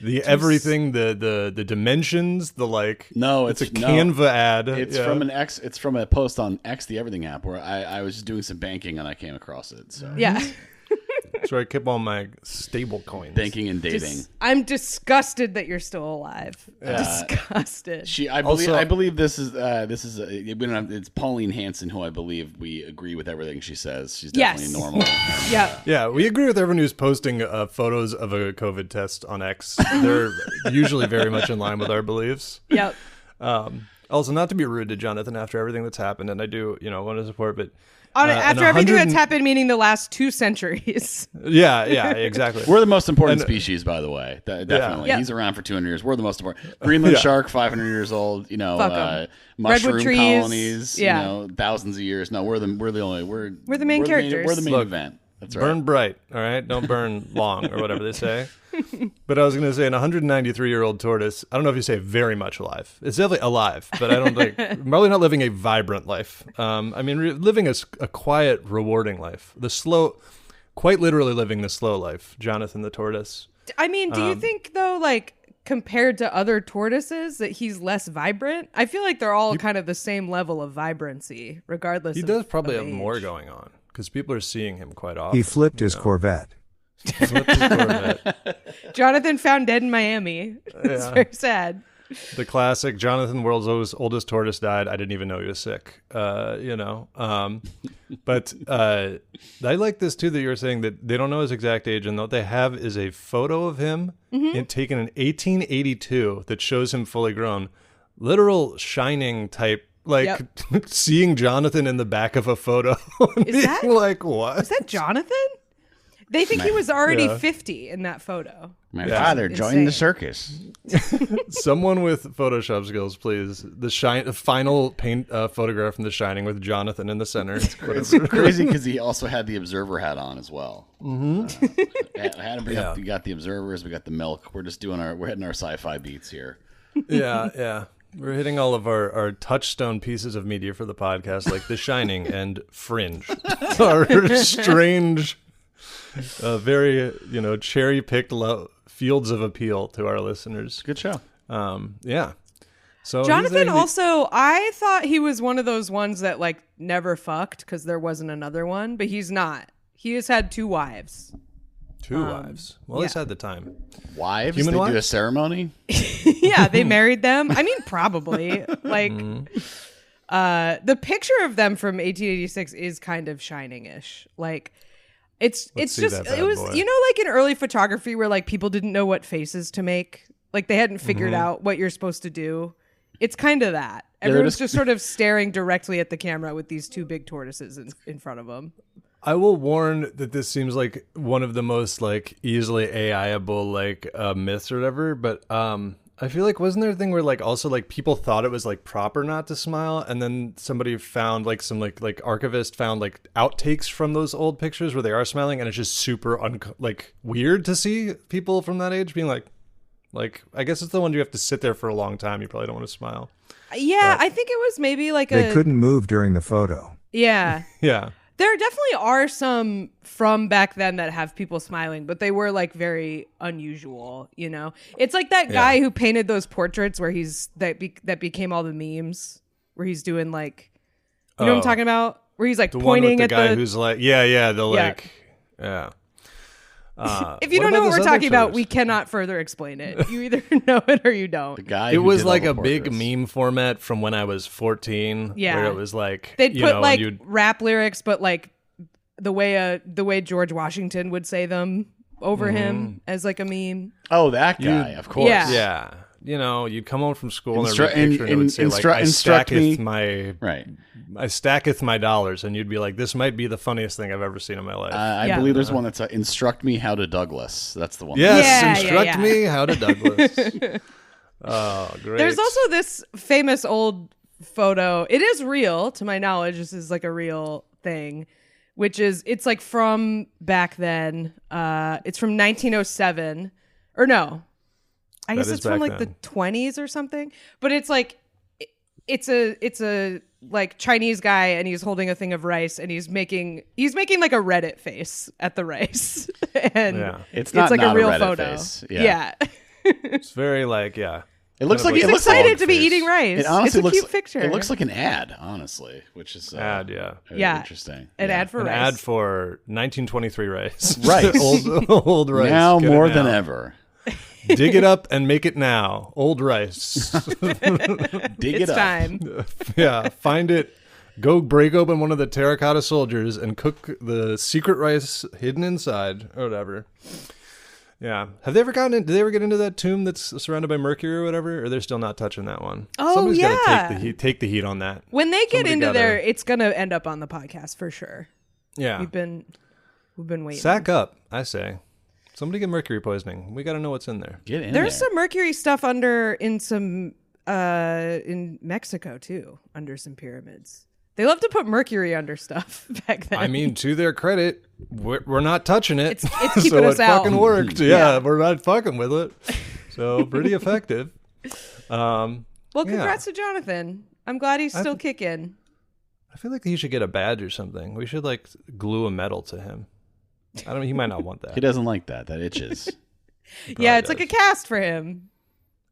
Speaker 4: the everything, the dimensions, the like.
Speaker 2: No,
Speaker 4: it's a Canva ad.
Speaker 2: It's from an X. It's from a post on X, the Everything app, where I was just doing some banking and I came across it. So
Speaker 3: yeah.
Speaker 4: That's where I keep all my stable coins.
Speaker 2: Banking and dating.
Speaker 3: I'm disgusted that you're still alive. Disgusted.
Speaker 2: I believe this is it's Pauline Hanson, who I believe we agree with everything she says. She's definitely normal.
Speaker 3: Yeah,
Speaker 4: we agree with everyone who's posting photos of a COVID test on X. They're usually very much in line with our beliefs.
Speaker 3: Yep.
Speaker 4: Also, not to be rude to Jonathan after everything that's happened, and I do, want to support, but
Speaker 3: after everything that's happened, meaning the last 2 centuries.
Speaker 4: Yeah, exactly.
Speaker 2: We're the most important species, by the way. Definitely. He's around for 200 years. We're the most important. Greenland shark, 500 years old. Mushroom colonies. Thousands of years. No, we're the
Speaker 3: main characters.
Speaker 2: We're the main event. That's right.
Speaker 4: Burn bright, all right? Don't burn long, or whatever they say. But I was going to say, an 193-year-old tortoise, I don't know if you say very much alive. It's definitely alive, but I don't think, probably not living a vibrant life. Living a quiet, rewarding life. Quite literally living the slow life. Jonathan the tortoise.
Speaker 3: I mean, do you think, though, like, compared to other tortoises, that he's less vibrant? I feel like they're all kind of the same level of vibrancy, regardless of
Speaker 4: He does probably
Speaker 3: of
Speaker 4: have
Speaker 3: age.
Speaker 4: more going on, because people are seeing him quite often.
Speaker 6: He flipped his Corvette.
Speaker 3: Jonathan found dead in Miami. It's very sad.
Speaker 4: The classic Jonathan, world's oldest tortoise, died. I didn't even know he was sick. But I like this too, that you're saying that they don't know his exact age, and what they have is a photo of him taken in 1882 that shows him fully grown. Literal Shining type. Like seeing Jonathan in the back of a photo.
Speaker 3: Is that
Speaker 4: like, what?
Speaker 3: Is that Jonathan? They think he was already 50 in that photo.
Speaker 2: My father joined the circus.
Speaker 4: Someone with Photoshop skills, please. The final paint photograph from The Shining with Jonathan in the center.
Speaker 2: It's crazy because he also had the observer hat on as well. We got the observers, we got the milk. We're hitting our sci-fi beats here.
Speaker 4: Yeah. We're hitting all of our touchstone pieces of media for the podcast, like The Shining and Fringe. Our strange, very, cherry-picked fields of appeal to our listeners.
Speaker 2: Good show.
Speaker 4: Yeah. So
Speaker 3: Jonathan also, I thought he was one of those ones that like never fucked because there wasn't another one, but he's not. He has had 2 wives.
Speaker 4: 2 wives. Well, he's had the time.
Speaker 2: Wives?
Speaker 4: Human
Speaker 2: they
Speaker 4: wives?
Speaker 2: do a ceremony?
Speaker 3: Yeah, they married them. I mean, probably. Like, the picture of them from 1886 is kind of Shining-ish. Like, it's
Speaker 4: see
Speaker 3: just,
Speaker 4: that bad
Speaker 3: it was,
Speaker 4: boy.
Speaker 3: you know, like in early photography where like people didn't know what faces to make. Like they hadn't figured out what you're supposed to do. It's kind of that. Everyone's just sort of staring directly at the camera with these 2 big tortoises in front of them.
Speaker 4: I will warn that this seems like one of the most like easily AI-able like myths or whatever, but I feel like wasn't there a thing where like also like people thought it was like proper not to smile, and then somebody found like some like archivist found like outtakes from those old pictures where they are smiling, and it's just super like weird to see people from that age being like I guess it's the one you have to sit there for a long time. You probably don't want to smile.
Speaker 3: Yeah, I think it was maybe like
Speaker 6: They couldn't move during the photo.
Speaker 3: Yeah.
Speaker 4: Yeah.
Speaker 3: There definitely are some from back then that have people smiling, but they were like very unusual, you know? It's like that guy who painted those portraits where that became all the memes, where he's doing like, you know what I'm talking about? Where he's like
Speaker 4: The
Speaker 3: pointing
Speaker 4: one with the
Speaker 3: at
Speaker 4: guy who's like, yeah.
Speaker 3: If you don't know what we're talking about, we cannot further explain it. You either know it or you don't.
Speaker 2: The guy
Speaker 4: It
Speaker 2: who
Speaker 4: was
Speaker 2: did all
Speaker 4: like
Speaker 2: the
Speaker 4: a big
Speaker 2: portraits.
Speaker 4: meme format from when I was 14.
Speaker 3: Yeah.
Speaker 4: Where it was like
Speaker 3: They'd
Speaker 4: you
Speaker 3: put
Speaker 4: know,
Speaker 3: like
Speaker 4: and you'd-
Speaker 3: rap lyrics, but like the way George Washington would say them over him as like a meme.
Speaker 2: Oh, that guy, of course.
Speaker 3: Yeah.
Speaker 4: Yeah. You know, you'd come home from school and
Speaker 2: Instru-
Speaker 4: there'd be a picture and it would say like, I
Speaker 2: instruct me-
Speaker 4: stacketh my dollars, and you'd be like, this might be the funniest thing I've ever seen in my life.
Speaker 2: I
Speaker 3: Yeah.
Speaker 2: believe there's one that's instruct me how to Douglas. That's the one.
Speaker 4: yes,
Speaker 3: Yeah,
Speaker 4: instruct
Speaker 3: yeah.
Speaker 4: me how to Douglas. Oh, great.
Speaker 3: There's also this famous old photo. It is real, to my knowledge. This is like a real thing, which is it's like from back then. It's from 1907, or no, I guess
Speaker 4: is
Speaker 3: it's from
Speaker 4: back
Speaker 3: like
Speaker 4: then.
Speaker 3: the 20s or something. But it's like it's a like Chinese guy, and he's holding a thing of rice, and he's making like a Reddit face at the rice, and
Speaker 4: Yeah.
Speaker 2: It's not
Speaker 3: like
Speaker 2: not
Speaker 3: a real
Speaker 2: Reddit
Speaker 3: photo.
Speaker 2: face.
Speaker 3: Yeah.
Speaker 4: It's very like, yeah.
Speaker 2: It looks like
Speaker 3: He's
Speaker 2: it looks
Speaker 3: excited
Speaker 2: like,
Speaker 3: to be
Speaker 4: face.
Speaker 3: eating rice.
Speaker 2: It honestly
Speaker 3: it's a
Speaker 2: looks
Speaker 3: cute picture.
Speaker 2: It looks like an ad, honestly, which is
Speaker 4: Ad, yeah.
Speaker 2: very
Speaker 3: Yeah.
Speaker 2: interesting.
Speaker 3: an ad for
Speaker 4: An
Speaker 3: rice.
Speaker 4: ad for 1923 rice.
Speaker 2: Rice.
Speaker 4: old rice.
Speaker 2: Now
Speaker 4: Get it
Speaker 2: more
Speaker 4: now.
Speaker 2: than ever.
Speaker 4: Dig it up and make it now. Old rice.
Speaker 2: Dig
Speaker 3: It's
Speaker 2: it up.
Speaker 3: time.
Speaker 4: Yeah, find it. Go break open one of the terracotta soldiers and cook the secret rice hidden inside, or whatever. Yeah. Have they ever did they ever get into that tomb that's surrounded by Mercury or whatever? Or they're still not touching that one?
Speaker 3: Oh,
Speaker 4: Somebody's
Speaker 3: yeah.
Speaker 4: gotta take the heat on that.
Speaker 3: When they get
Speaker 4: Somebody
Speaker 3: into
Speaker 4: gotta-
Speaker 3: there, it's gonna end up on the podcast for sure.
Speaker 4: Yeah.
Speaker 3: We've been waiting.
Speaker 4: Sack up, I say. Somebody get mercury poisoning. We got to know what's in there.
Speaker 2: Get in
Speaker 3: There's
Speaker 2: there.
Speaker 3: some mercury stuff in Mexico too, under some pyramids. They love to put mercury under stuff back then.
Speaker 4: I mean, to their credit, we're not touching it.
Speaker 3: It's keeping
Speaker 4: so
Speaker 3: us
Speaker 4: it
Speaker 3: out.
Speaker 4: fucking worked. Yeah, we're not fucking with it. So pretty effective.
Speaker 3: well, congrats to Jonathan. I'm glad he's still kicking.
Speaker 4: I feel like he should get a badge or something. We should like glue a medal to him. I don't. He might not want that.
Speaker 2: He doesn't like that. That itches.
Speaker 3: Yeah, it's like a cast for him.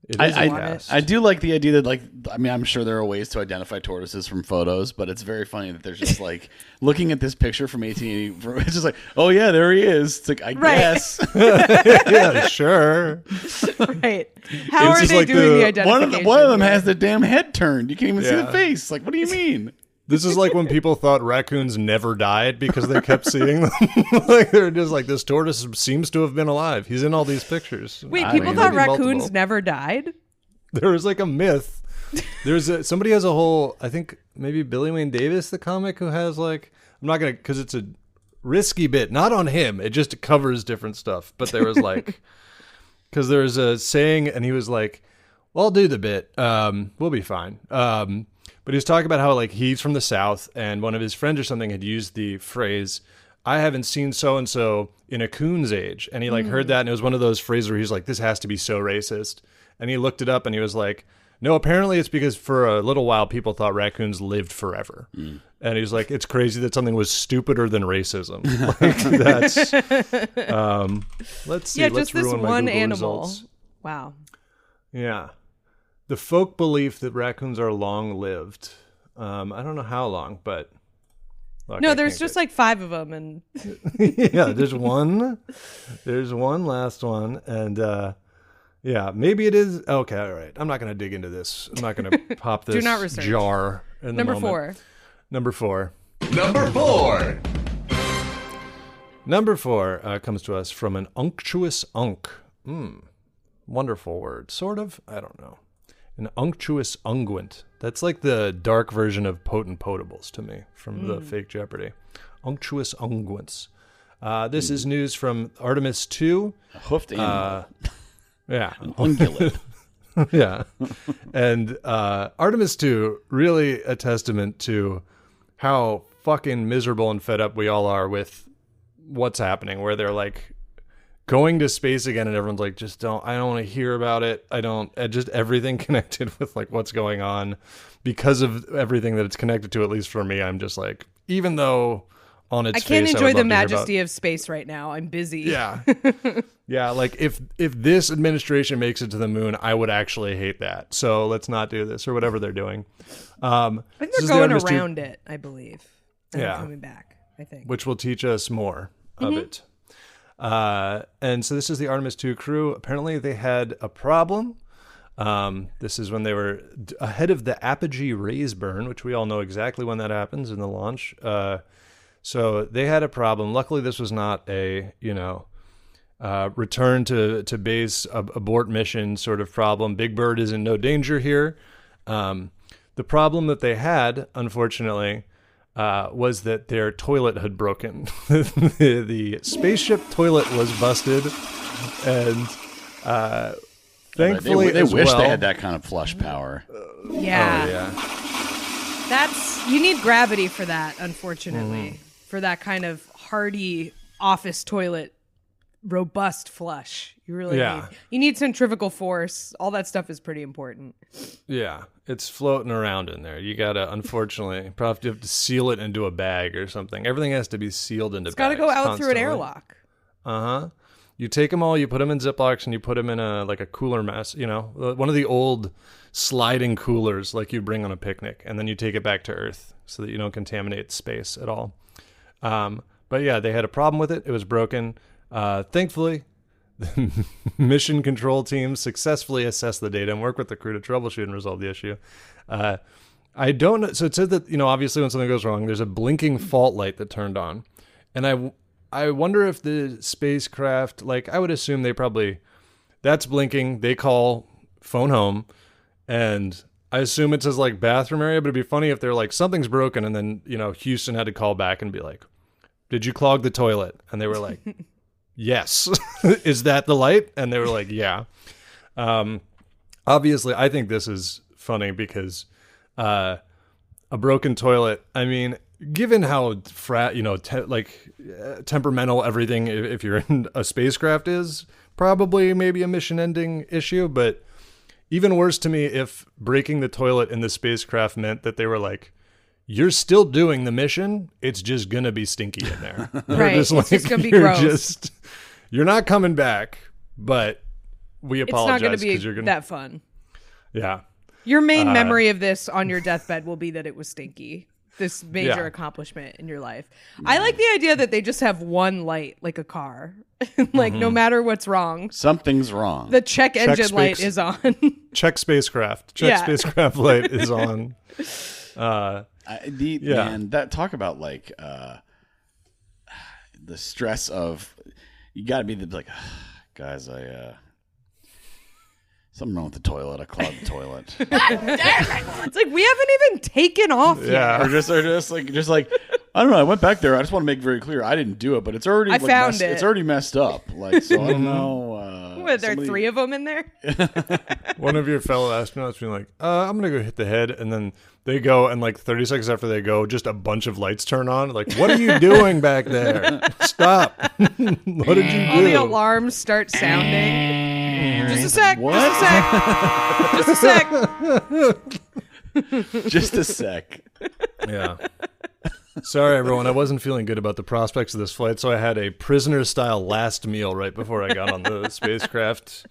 Speaker 4: It is a
Speaker 2: I
Speaker 4: cast.
Speaker 2: I do like the idea that, like, I mean, I'm sure there are ways to identify tortoises from photos, but it's very funny that there's just like looking at this picture from 1880. It's just like, oh yeah, there he is. It's like, I
Speaker 3: Right.
Speaker 2: guess
Speaker 4: yeah, sure.
Speaker 3: Right. How
Speaker 4: It's
Speaker 3: are
Speaker 4: just
Speaker 3: they
Speaker 4: like
Speaker 3: doing the
Speaker 4: the-
Speaker 3: identification?
Speaker 2: one of them
Speaker 3: here?
Speaker 2: has the damn head turned. You can't even see
Speaker 4: Yeah.
Speaker 2: the face. Like, what do you mean?
Speaker 4: This is like when people thought raccoons never died because they kept seeing them. Like they're just like, this tortoise seems to have been alive. He's in all these pictures.
Speaker 3: Wait,
Speaker 2: I
Speaker 3: people
Speaker 2: mean,
Speaker 3: thought
Speaker 4: maybe
Speaker 3: raccoons
Speaker 4: multiple.
Speaker 3: never died?
Speaker 4: There was like a myth. Somebody has a whole, I think maybe Billy Wayne Davis, the comic, who has like, I'm not going to, because it's a risky bit, not on him. It just covers different stuff. But there was like, because there was a saying and he was like, well, I'll do the bit. We'll be fine. But he was talking about how like he's from the South and one of his friends or something had used the phrase, I haven't seen so-and-so in a coon's age. And he like heard that and it was one of those phrases where he's like, this has to be so racist. And he looked it up and he was like, no, apparently it's because for a little while people thought raccoons lived forever. And he's like, it's crazy that something was stupider than racism. Like, that's, let's see.
Speaker 3: Yeah,
Speaker 4: let's
Speaker 3: just this
Speaker 4: ruin my
Speaker 3: one
Speaker 4: Google
Speaker 3: animal.
Speaker 4: results.
Speaker 3: Wow.
Speaker 4: Yeah. the folk belief that raccoons are long-lived. I don't know how long, but look,
Speaker 3: No, there's just like 5 of them, and
Speaker 4: yeah, there's one last one, and yeah, maybe it is. Okay, all right. I'm not going to dig into this. I'm not going to pop this
Speaker 3: Do not research.
Speaker 4: jar in the
Speaker 3: Number
Speaker 4: moment.
Speaker 3: 4.
Speaker 4: Number 4.
Speaker 1: Number 4.
Speaker 4: Number 4 comes to us from an unctuous unk. Wonderful word. Sort of. I don't know. An unctuous unguent. That's like the dark version of potent potables to me from the fake Jeopardy. Unctuous unguents. This is news from Artemis II.
Speaker 2: A hoofed animal.
Speaker 4: Yeah.
Speaker 2: An ungulate.
Speaker 4: Yeah. And Artemis II, really a testament to how fucking miserable and fed up we all are with what's happening, where they're like going to space again and everyone's like, I don't want to hear about it. Just everything connected with like what's going on because of everything that it's connected to, at least for me, I'm just like, even though on its
Speaker 3: I can't
Speaker 4: face,
Speaker 3: enjoy the
Speaker 4: I would love to hear
Speaker 3: majesty of space right now. I'm busy.
Speaker 4: Yeah. Yeah, like if this administration makes it to the moon, I would actually hate that. So let's not do this or whatever they're doing.
Speaker 3: I think they're going around it, I believe. And
Speaker 4: Yeah.
Speaker 3: they're coming back, I think.
Speaker 4: Which will teach us more of it. And so this is the Artemis II crew. Apparently they had a problem. This is when they were ahead of the apogee raise burn, which we all know exactly when that happens in the launch. So they had a problem. Luckily, this was not a, return to base, abort mission sort of problem. Big Bird is in no danger here. The problem that they had, unfortunately, was that their toilet had broken. The spaceship toilet was busted, and thankfully,
Speaker 2: they
Speaker 4: as
Speaker 2: wish
Speaker 4: well,
Speaker 2: they had that kind of flush power.
Speaker 3: Yeah.
Speaker 4: Oh, yeah.
Speaker 3: You need gravity for that, unfortunately. For that kind of hardy office toilet, robust flush. You really need centrifugal force. All that stuff is pretty important.
Speaker 4: Yeah, it's floating around in there. You gotta, unfortunately, probably have to seal it into a bag or something. Everything has to be sealed into bags.
Speaker 3: It's got to go out
Speaker 4: constantly.
Speaker 3: through an airlock.
Speaker 4: You take them all, you put them in Ziplocs, and you put them in a cooler mess. One of the old sliding coolers like you bring on a picnic, and then you take it back to Earth so that you don't contaminate space at all. But yeah, they had a problem with it. It was broken. Thankfully, the mission control team successfully assessed the data and worked with the crew to troubleshoot and resolve the issue. I don't know. So it said that, obviously when something goes wrong, there's a blinking fault light that turned on. And I wonder if the spacecraft, I would assume that's blinking. They call phone home, and I assume it says bathroom area, but it'd be funny if they're like, something's broken. And then, Houston had to call back and be like, did you clog the toilet? And they were like, yes. Is that the light? And they were like, yeah. Obviously, I think this is funny because a broken toilet, I mean, given how temperamental everything, if you're in a spacecraft is, probably maybe a mission-ending issue. But even worse to me if breaking the toilet in the spacecraft meant that they were like, you're still doing the mission, it's just going to be stinky in there.
Speaker 3: Right, it's just going to be gross.
Speaker 4: You're not coming back, but we apologize.
Speaker 3: It's not going to be that fun.
Speaker 4: Yeah.
Speaker 3: Your main memory of this on your deathbed will be that it was stinky. This major accomplishment in your life. I like the idea that they just have one light, like a car. No matter what's wrong.
Speaker 2: Something's wrong.
Speaker 3: The check engine light is on.
Speaker 4: Check spacecraft. Spacecraft light is on.
Speaker 2: Man, that talk about the stress of, you got to be guys, something wrong with the toilet. I clogged the toilet.
Speaker 3: God damn it! It's we haven't even taken off yet.
Speaker 2: Or just I don't know. I went back there. I just want to make very clear I didn't do it, but it's already
Speaker 3: found it.
Speaker 2: It's already messed up. So I don't know.
Speaker 3: What, there are 3 of them in there?
Speaker 4: One of your fellow astronauts being like, I'm gonna go hit the head, and then they go, and 30 seconds after they go, just a bunch of lights turn on. What are you doing back there? Stop! What did you do?
Speaker 3: All the alarms start sounding. Just a sec.
Speaker 2: What?
Speaker 3: Just a sec.
Speaker 2: Just a sec.
Speaker 4: Yeah. Sorry, everyone. I wasn't feeling good about the prospects of this flight, so I had a prisoner-style last meal right before I got on the spacecraft.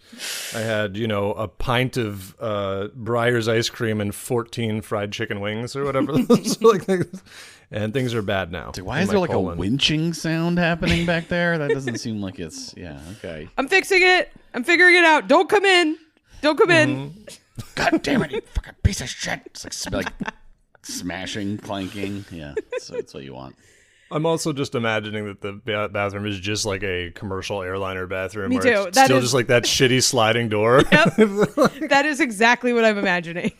Speaker 4: I had, a pint of Breyer's ice cream and 14 fried chicken wings or whatever. And things are bad now.
Speaker 2: Dude, why is there like a winching sound happening back there? That doesn't seem like it's... Yeah, okay.
Speaker 3: I'm fixing it. I'm figuring it out. Don't come in. Don't come in.
Speaker 2: God damn it, you fucking piece of shit. It's like smashing, clanking. Yeah, that's what you want.
Speaker 4: I'm also just imagining that the bathroom is just like a commercial airliner bathroom.
Speaker 3: Me too.
Speaker 4: It's still just like that shitty sliding door.
Speaker 3: Yep. That is exactly what I'm imagining.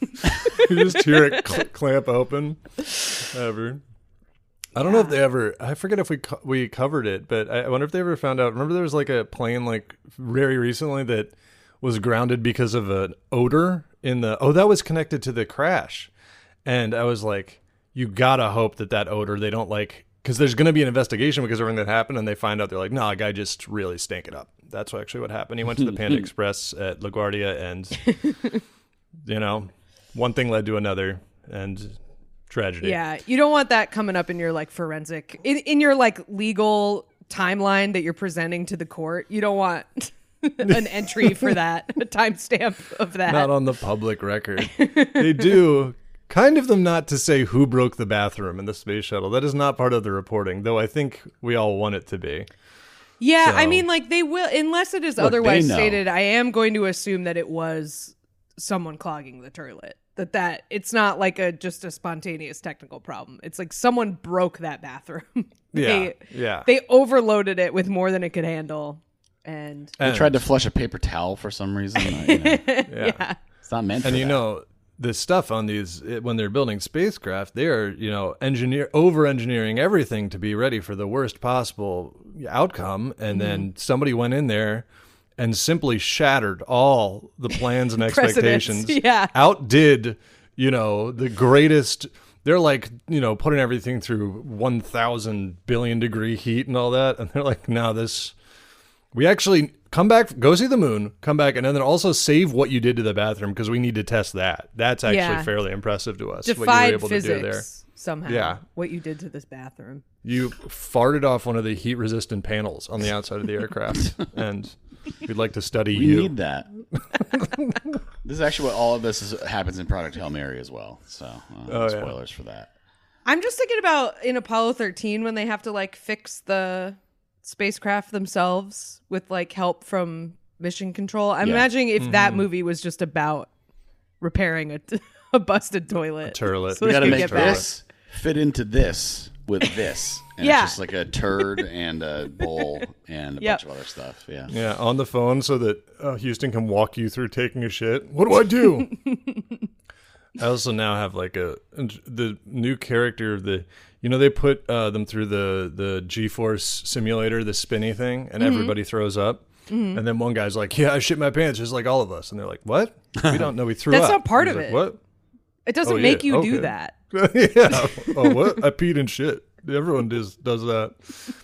Speaker 4: You just hear it clamp open. Ever. I don't know if they ever... I forget if we covered it, but I wonder if they ever found out... Remember there was like a plane like very recently that was grounded because of an odor in the... Oh, that was connected to the crash. And I was like, you gotta hope that odor, they don't like... Because there's going to be an investigation because of everything that happened, and they find out, they're like, no, a guy just really stank it up. That's actually what happened. He went to the Panda Express at LaGuardia, and, one thing led to another, and... tragedy.
Speaker 3: Yeah, you don't want that coming up in your like forensic in your like legal timeline that you're presenting to the court. You don't want an entry for that, a timestamp of that.
Speaker 4: Not on the public record. They do kind of them not to say who broke the bathroom in the space shuttle. That is not part of the reporting, though I think we all want it to be.
Speaker 3: Yeah,
Speaker 4: So-
Speaker 3: I mean, like they will, unless it is
Speaker 2: Look,
Speaker 3: otherwise
Speaker 2: they know.
Speaker 3: stated. I am going to assume that it was someone clogging the toilet. That it's not like just a spontaneous technical problem. It's like someone broke that bathroom.
Speaker 4: Yeah,
Speaker 3: They overloaded it with more than it could handle, and
Speaker 2: They tried to flush a paper towel for some reason.
Speaker 3: yeah.
Speaker 2: It's not meant for
Speaker 4: And
Speaker 2: that.
Speaker 4: the stuff on these, when they're building spacecraft, they are, over-engineering everything to be ready for the worst possible outcome. And then somebody went in there and simply shattered all the plans and expectations.
Speaker 3: Precedents, yeah.
Speaker 4: Outdid, the greatest. They're like, putting everything through 1,000 billion degree heat and all that. And they're like, no, we actually come back, go see the moon, come back, and then also save what you did to the bathroom because we need to test that. That's actually fairly impressive to us. What you were
Speaker 3: Defied
Speaker 4: able to do there.
Speaker 3: physics somehow.
Speaker 4: Yeah.
Speaker 3: What you did to this bathroom.
Speaker 4: You farted off one of the heat-resistant panels on the outside of the aircraft, and we'd like to study
Speaker 2: We
Speaker 4: you.
Speaker 2: need that. This is actually what all of this happens in Project Hail Mary as well. So, spoilers for that.
Speaker 3: I'm just thinking about in Apollo 13 when they have to like fix the spacecraft themselves with like help from mission control. I'm imagining if that movie was just about repairing a busted toilet.
Speaker 4: Turlet.
Speaker 3: So
Speaker 2: We
Speaker 3: they
Speaker 2: got to
Speaker 3: could
Speaker 2: make
Speaker 3: get back.
Speaker 2: this fit into this with this. And
Speaker 3: Yeah.
Speaker 2: it's just like a turd and a bowl and a bunch of other stuff. Yeah.
Speaker 4: Yeah, on the phone so that Houston can walk you through taking a shit. What do I do? I also now have like the new character of they put them through the G-Force simulator, the spinny thing, and everybody throws up. And then one guy's like, yeah, I shit my pants just like all of us. And they're like, what? We don't know we threw up.
Speaker 3: That's not part
Speaker 4: He's
Speaker 3: of
Speaker 4: like,
Speaker 3: it.
Speaker 4: What?
Speaker 3: It doesn't
Speaker 4: Oh,
Speaker 3: make
Speaker 4: yeah,
Speaker 3: you do
Speaker 4: okay.
Speaker 3: that.
Speaker 4: Yeah. Oh, what? I peed and shit. Everyone does that.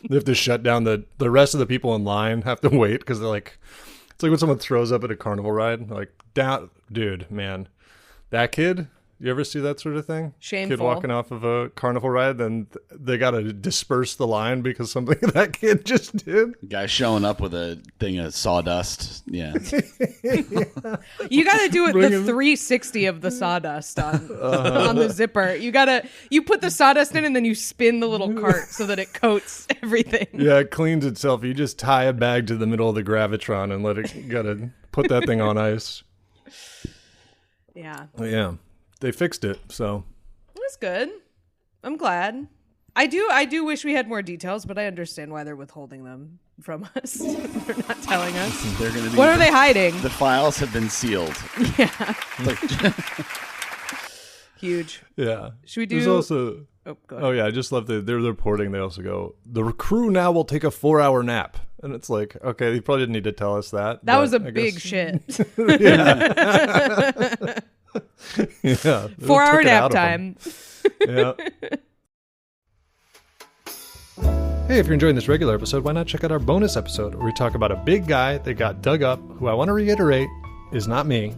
Speaker 4: They have to shut down the rest of the people in line have to wait because they're like, it's like when someone throws up at a carnival ride. They're like, down, dude, man, that kid. You ever see that sort of thing?
Speaker 3: Shameful.
Speaker 4: Kid walking off of a carnival ride, then they got to disperse the line because something that kid just did.
Speaker 2: Guy showing up with a thing of sawdust. Yeah.
Speaker 3: You got to do it the 360 of the sawdust on the zipper. You put the sawdust in and then you spin the little cart so that it coats everything.
Speaker 4: Yeah, it cleans itself. You just tie a bag to the middle of the gravitron and gotta put that thing on ice.
Speaker 3: Yeah.
Speaker 4: Yeah, they fixed it. So
Speaker 3: It was good. I'm glad. I do wish we had more details, but I understand why they're withholding them from us. They're not telling us.
Speaker 2: They're gonna be,
Speaker 3: What are they hiding?
Speaker 2: The files have been sealed.
Speaker 3: Yeah.
Speaker 2: Like,
Speaker 3: Huge.
Speaker 4: yeah,
Speaker 3: Should we
Speaker 4: There's
Speaker 3: do-
Speaker 4: also.
Speaker 3: Oh, go ahead.
Speaker 4: Oh yeah, I just love they're reporting. They also go, the crew now will take a 4-hour nap, and it's like, okay, you probably didn't need to tell us that.
Speaker 3: That
Speaker 4: but
Speaker 3: was a
Speaker 4: I
Speaker 3: big
Speaker 4: guess-
Speaker 3: shit.
Speaker 4: Yeah,
Speaker 3: 4-hour
Speaker 4: took it
Speaker 3: nap
Speaker 4: out of 'em.
Speaker 3: time.
Speaker 4: Yeah. Hey, if you're enjoying this regular episode, why not check out our bonus episode where we talk about a big guy that got dug up, who I want to reiterate is not me.
Speaker 2: you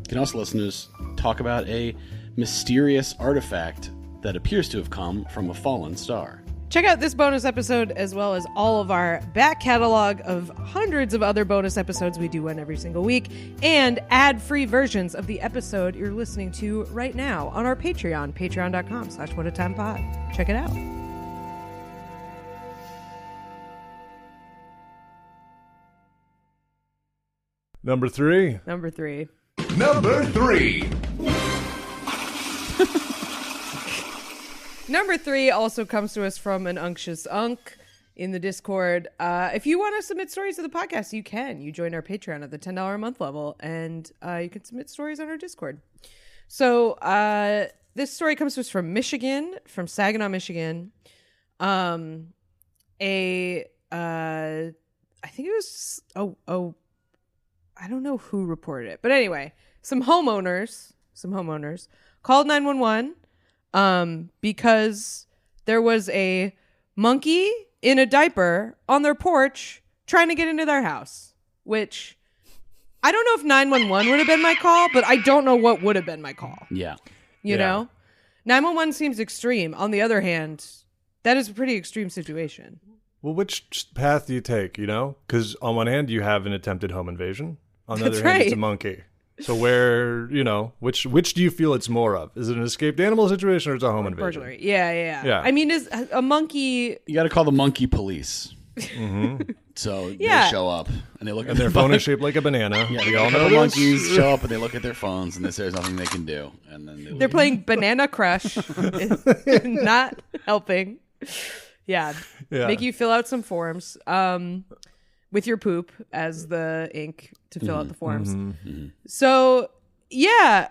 Speaker 2: can also listen to us talk about a mysterious artifact that appears to have come from a fallen star.
Speaker 3: Check out this bonus episode as well as all of our back catalog of hundreds of other bonus episodes. We do one every single week, and ad-free versions of the episode you're listening to right now on our Patreon, patreon.com/whatatimepod. Check it out.
Speaker 4: Number 3.
Speaker 3: Number 3.
Speaker 1: Number 3.
Speaker 3: Number 3 also comes to us from an unctuous unk in the Discord. If you want to submit stories to the podcast, you can. You join our Patreon at the $10 a month level, and you can submit stories on our Discord. So this story comes to us from Michigan, from Saginaw, Michigan. I think it was I don't know who reported it, but anyway, some homeowners called 911. Because there was a monkey in a diaper on their porch trying to get into their house, which I don't know if 911 would have been my call, but I don't know what would have been my call.
Speaker 2: Yeah.
Speaker 3: You know? 911 seems extreme. On the other hand, that is a pretty extreme situation.
Speaker 4: Well, which path do you take, you know? Because on one hand, you have an attempted home invasion. On the other hand, it's a monkey. So where, you know, which do you feel it's more of? Is it an escaped animal situation or is it a home invasion?
Speaker 3: Burglary. Yeah. I mean, is a monkey...
Speaker 2: You got to call the monkey police. So they show up and they look at
Speaker 4: their phone is shaped like a banana.
Speaker 2: Yeah, we all know monkeys show up and they look at their phones and they say there's nothing they can do. And then
Speaker 3: they're playing Banana Crush. Not helping. Yeah. Make you fill out some forms. With your poop as the ink to fill out the forms. So, yeah.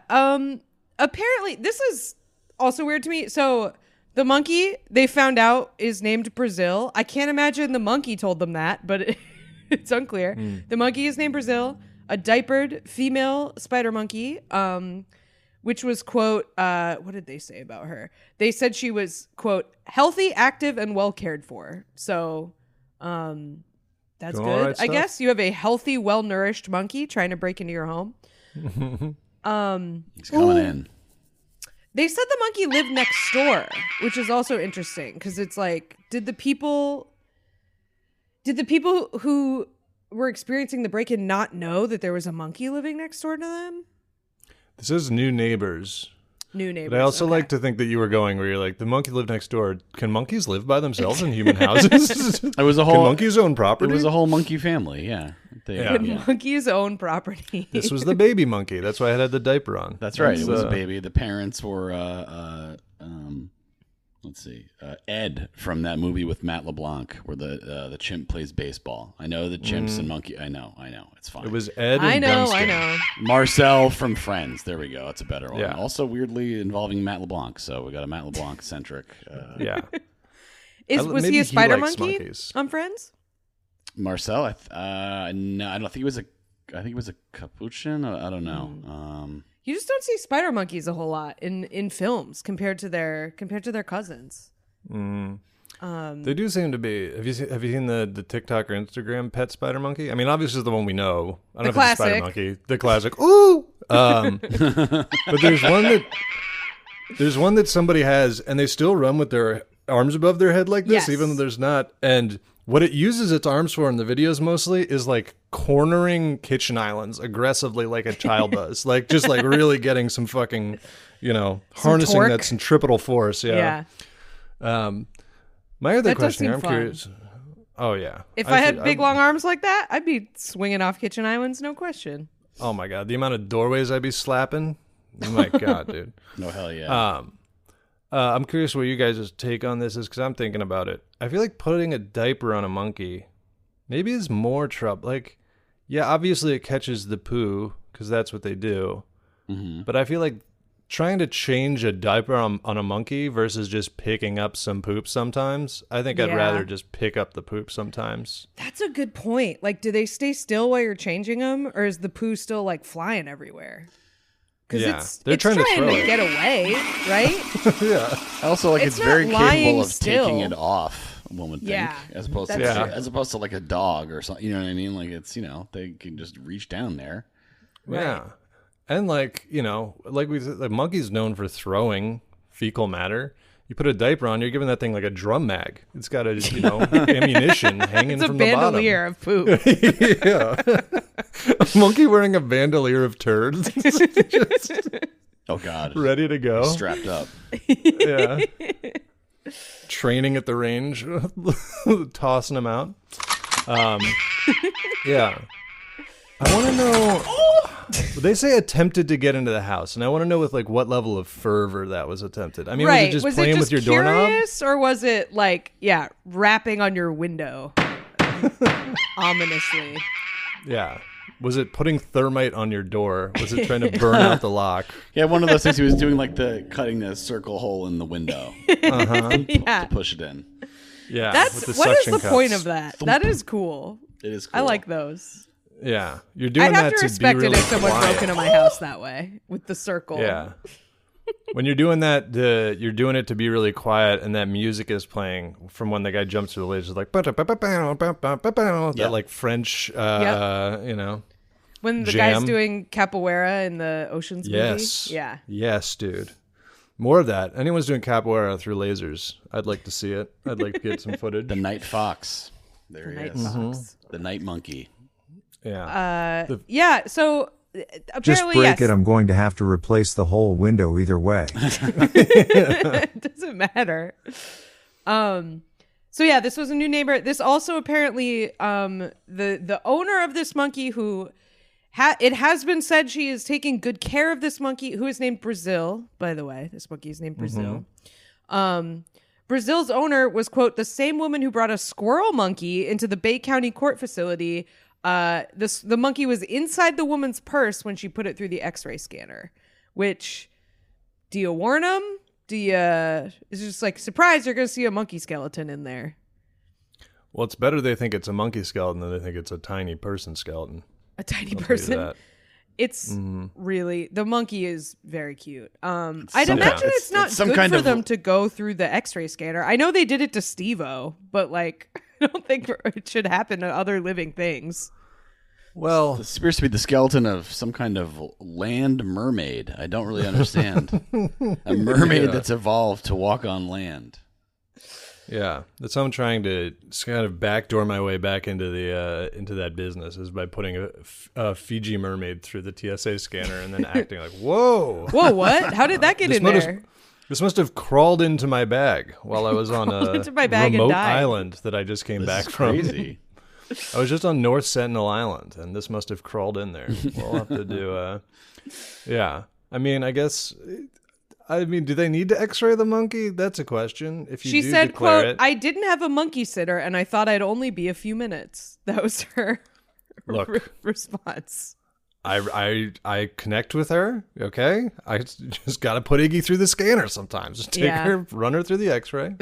Speaker 3: Apparently, this is also weird to me. So, the monkey they found out is named Brazil. I can't imagine the monkey told them that, but it's unclear. The monkey is named Brazil, a diapered female spider monkey, which was, quote, what did they say about her? They said she was, quote, healthy, active, and well cared for. So, that's good.
Speaker 4: Right,
Speaker 3: I guess you have a healthy, well-nourished monkey trying to break into your home.
Speaker 2: he's coming in.
Speaker 3: They said the monkey lived next door, which is also interesting because it's like, did the people who were experiencing the break-in not know that there was a monkey living next door to them?
Speaker 4: This is new neighbors.
Speaker 3: New neighbors.
Speaker 4: But I also like to think that you were going where you're like, the monkey lived next door. Can monkeys live by themselves in human houses?
Speaker 2: It was a
Speaker 4: Can
Speaker 2: whole
Speaker 4: monkeys own property?
Speaker 2: It was a whole monkey family. Yeah.
Speaker 3: Monkeys own property.
Speaker 4: This was the baby monkey. That's why it had the diaper on.
Speaker 2: That's right. It was a baby. The parents were Ed from that movie with Matt LeBlanc, where the chimp plays baseball. I know the chimps and monkey. I know. It's fine.
Speaker 4: It was Ed. And
Speaker 3: I know.
Speaker 4: Dunstan.
Speaker 2: Marcel from Friends. There we go. It's a better one.
Speaker 4: Yeah.
Speaker 2: Also weirdly involving Matt LeBlanc. So we got a Matt LeBlanc centric.
Speaker 4: Yeah.
Speaker 3: Was he a spider monkey on Friends?
Speaker 2: Marcel. No, I don't think he was a. I think he was a capuchin. I don't know.
Speaker 3: You just don't see spider monkeys a whole lot in films compared to their cousins.
Speaker 4: They do seem to be. Have you seen the TikTok or Instagram pet spider monkey? I mean, obviously the one we know. I don't know if it's a spider monkey. The classic. Ooh. But there's one that somebody has, and they still run with their arms above their head like this, even though there's not. And what it uses its arms for in the videos mostly is like cornering kitchen islands aggressively like a child does. Like just like really getting some fucking, harnessing that centripetal force. Yeah. My other question here, I'm curious. Oh, yeah.
Speaker 3: If I had big long arms like that, I'd be swinging off kitchen islands, no question.
Speaker 4: Oh, my God. The amount of doorways I'd be slapping. Oh, my God, dude.
Speaker 2: No, hell yeah.
Speaker 4: I'm curious what you guys' take on this is because I'm thinking about it. I feel like putting a diaper on a monkey maybe is more trouble. Like, yeah, obviously it catches the poo because that's what they do. Mm-hmm. But I feel like trying to change a diaper on a monkey versus just picking up some poop sometimes, I think I'd rather just pick up the poop sometimes.
Speaker 3: That's a good point. Like, do they stay still while you're changing them, or is the poo still like flying everywhere? Because
Speaker 4: they're trying to
Speaker 3: get away, right?
Speaker 4: Yeah.
Speaker 2: Also, like it's very capable of taking it off. One would think,
Speaker 3: Yeah.
Speaker 2: as opposed to like a dog or something. You know what I mean? Like it's they can just reach down there.
Speaker 4: Yeah. And like we said, the monkey's known for throwing fecal matter. You put a diaper on, you're giving that thing like a drum mag. It's got a, ammunition hanging
Speaker 3: It's a
Speaker 4: from the bottom.
Speaker 3: bandolier of poop.
Speaker 4: Yeah. A monkey wearing a bandolier of turds.
Speaker 2: Oh God.
Speaker 4: Ready to go.
Speaker 2: Strapped up.
Speaker 4: Yeah. Training at the range, tossing them out. Yeah. I want to know. They say attempted to get into the house, and I want to know with like what level of fervor that was attempted. I mean,
Speaker 3: Right.
Speaker 4: was it just playing with your doorknob?
Speaker 3: Curious, or was it like, rapping on your window ominously?
Speaker 4: Yeah. Was it putting thermite on your door? Was it trying to burn out the lock?
Speaker 2: Yeah, one of those things he was doing, like cutting the circle hole in the window
Speaker 3: Yeah.
Speaker 2: to push it in.
Speaker 4: Yeah.
Speaker 3: That's
Speaker 4: with the
Speaker 3: what is
Speaker 4: suction
Speaker 3: the point
Speaker 4: cups.
Speaker 3: of that? That is cool.
Speaker 2: It is cool.
Speaker 3: I like those.
Speaker 4: Yeah. You're doing
Speaker 3: I'd
Speaker 4: that
Speaker 3: have to
Speaker 4: to
Speaker 3: respect
Speaker 4: be
Speaker 3: it
Speaker 4: really
Speaker 3: if someone
Speaker 4: quiet.
Speaker 3: broke into my house that way with the circle.
Speaker 4: Yeah. When you're doing that, you're doing it to be really quiet, and that music is playing from when the guy jumps through the ledge. It's like that, like French,
Speaker 3: When the
Speaker 4: jam.
Speaker 3: guy's doing capoeira in the Ocean's
Speaker 4: Yes.
Speaker 3: movie. Yeah.
Speaker 4: Yes, dude. More of that. Anyone's doing capoeira through lasers. I'd like to see it. I'd like to get some footage.
Speaker 2: The night fox. There he
Speaker 3: Night
Speaker 2: is.
Speaker 3: Fox.
Speaker 2: The night monkey.
Speaker 4: Yeah.
Speaker 3: Yeah, so apparently,
Speaker 6: Just break
Speaker 3: yes.
Speaker 6: it. I'm going to have to replace the whole window either way.
Speaker 3: It doesn't matter. So yeah, this was a new neighbor. This also apparently the owner of this monkey, who it has been said she is taking good care of this monkey, who is named Brazil, by the way. This monkey is named Brazil. Brazil's owner was, quote, the same woman who brought a squirrel monkey into the Bay County court facility. The monkey was inside the woman's purse when she put it through the X-ray scanner. Which, do you warn them? It's just like, surprise, you're going to see a monkey skeleton in there.
Speaker 4: Well, it's better they think it's a monkey skeleton than they think it's a tiny person skeleton.
Speaker 3: A tiny
Speaker 4: I'll tell you
Speaker 3: person.
Speaker 4: that.
Speaker 3: It's really, the monkey is very cute. I'd
Speaker 2: some
Speaker 3: imagine
Speaker 2: kind-
Speaker 3: it's not
Speaker 2: it's some
Speaker 3: good
Speaker 2: kind
Speaker 3: for
Speaker 2: of-
Speaker 3: them to go through the X-ray scanner. I know they did it to Steve-O, but like, I don't think it should happen to other living things.
Speaker 4: Well,
Speaker 2: This appears to be the skeleton of some kind of land mermaid. I don't really understand. A mermaid that's evolved to walk on land.
Speaker 4: yeah, that's how I'm trying to kind of backdoor my way back into that business, is by putting a Fiji mermaid through the TSA scanner and then acting like, whoa.
Speaker 3: Whoa, what? How did that get in there?
Speaker 4: This must have crawled into my bag while I was on a
Speaker 3: into my bag and
Speaker 4: remote
Speaker 3: died.
Speaker 4: island that I just came
Speaker 2: This
Speaker 4: back
Speaker 2: is
Speaker 4: from.
Speaker 2: crazy.
Speaker 4: I was just on North Sentinel Island, and this must have crawled in there. We'll have to do, yeah. I mean, do they need to X-ray the monkey? That's a question. If you
Speaker 3: She
Speaker 4: do
Speaker 3: said,
Speaker 4: declare
Speaker 3: quote,
Speaker 4: it,
Speaker 3: I didn't have a monkey sitter and I thought I'd only be a few minutes. That was her
Speaker 4: Look.
Speaker 3: response.
Speaker 4: I connect with her. Okay, I just got to put Iggy through the scanner sometimes. Just take
Speaker 3: Yeah.
Speaker 4: her, run her through the X-ray.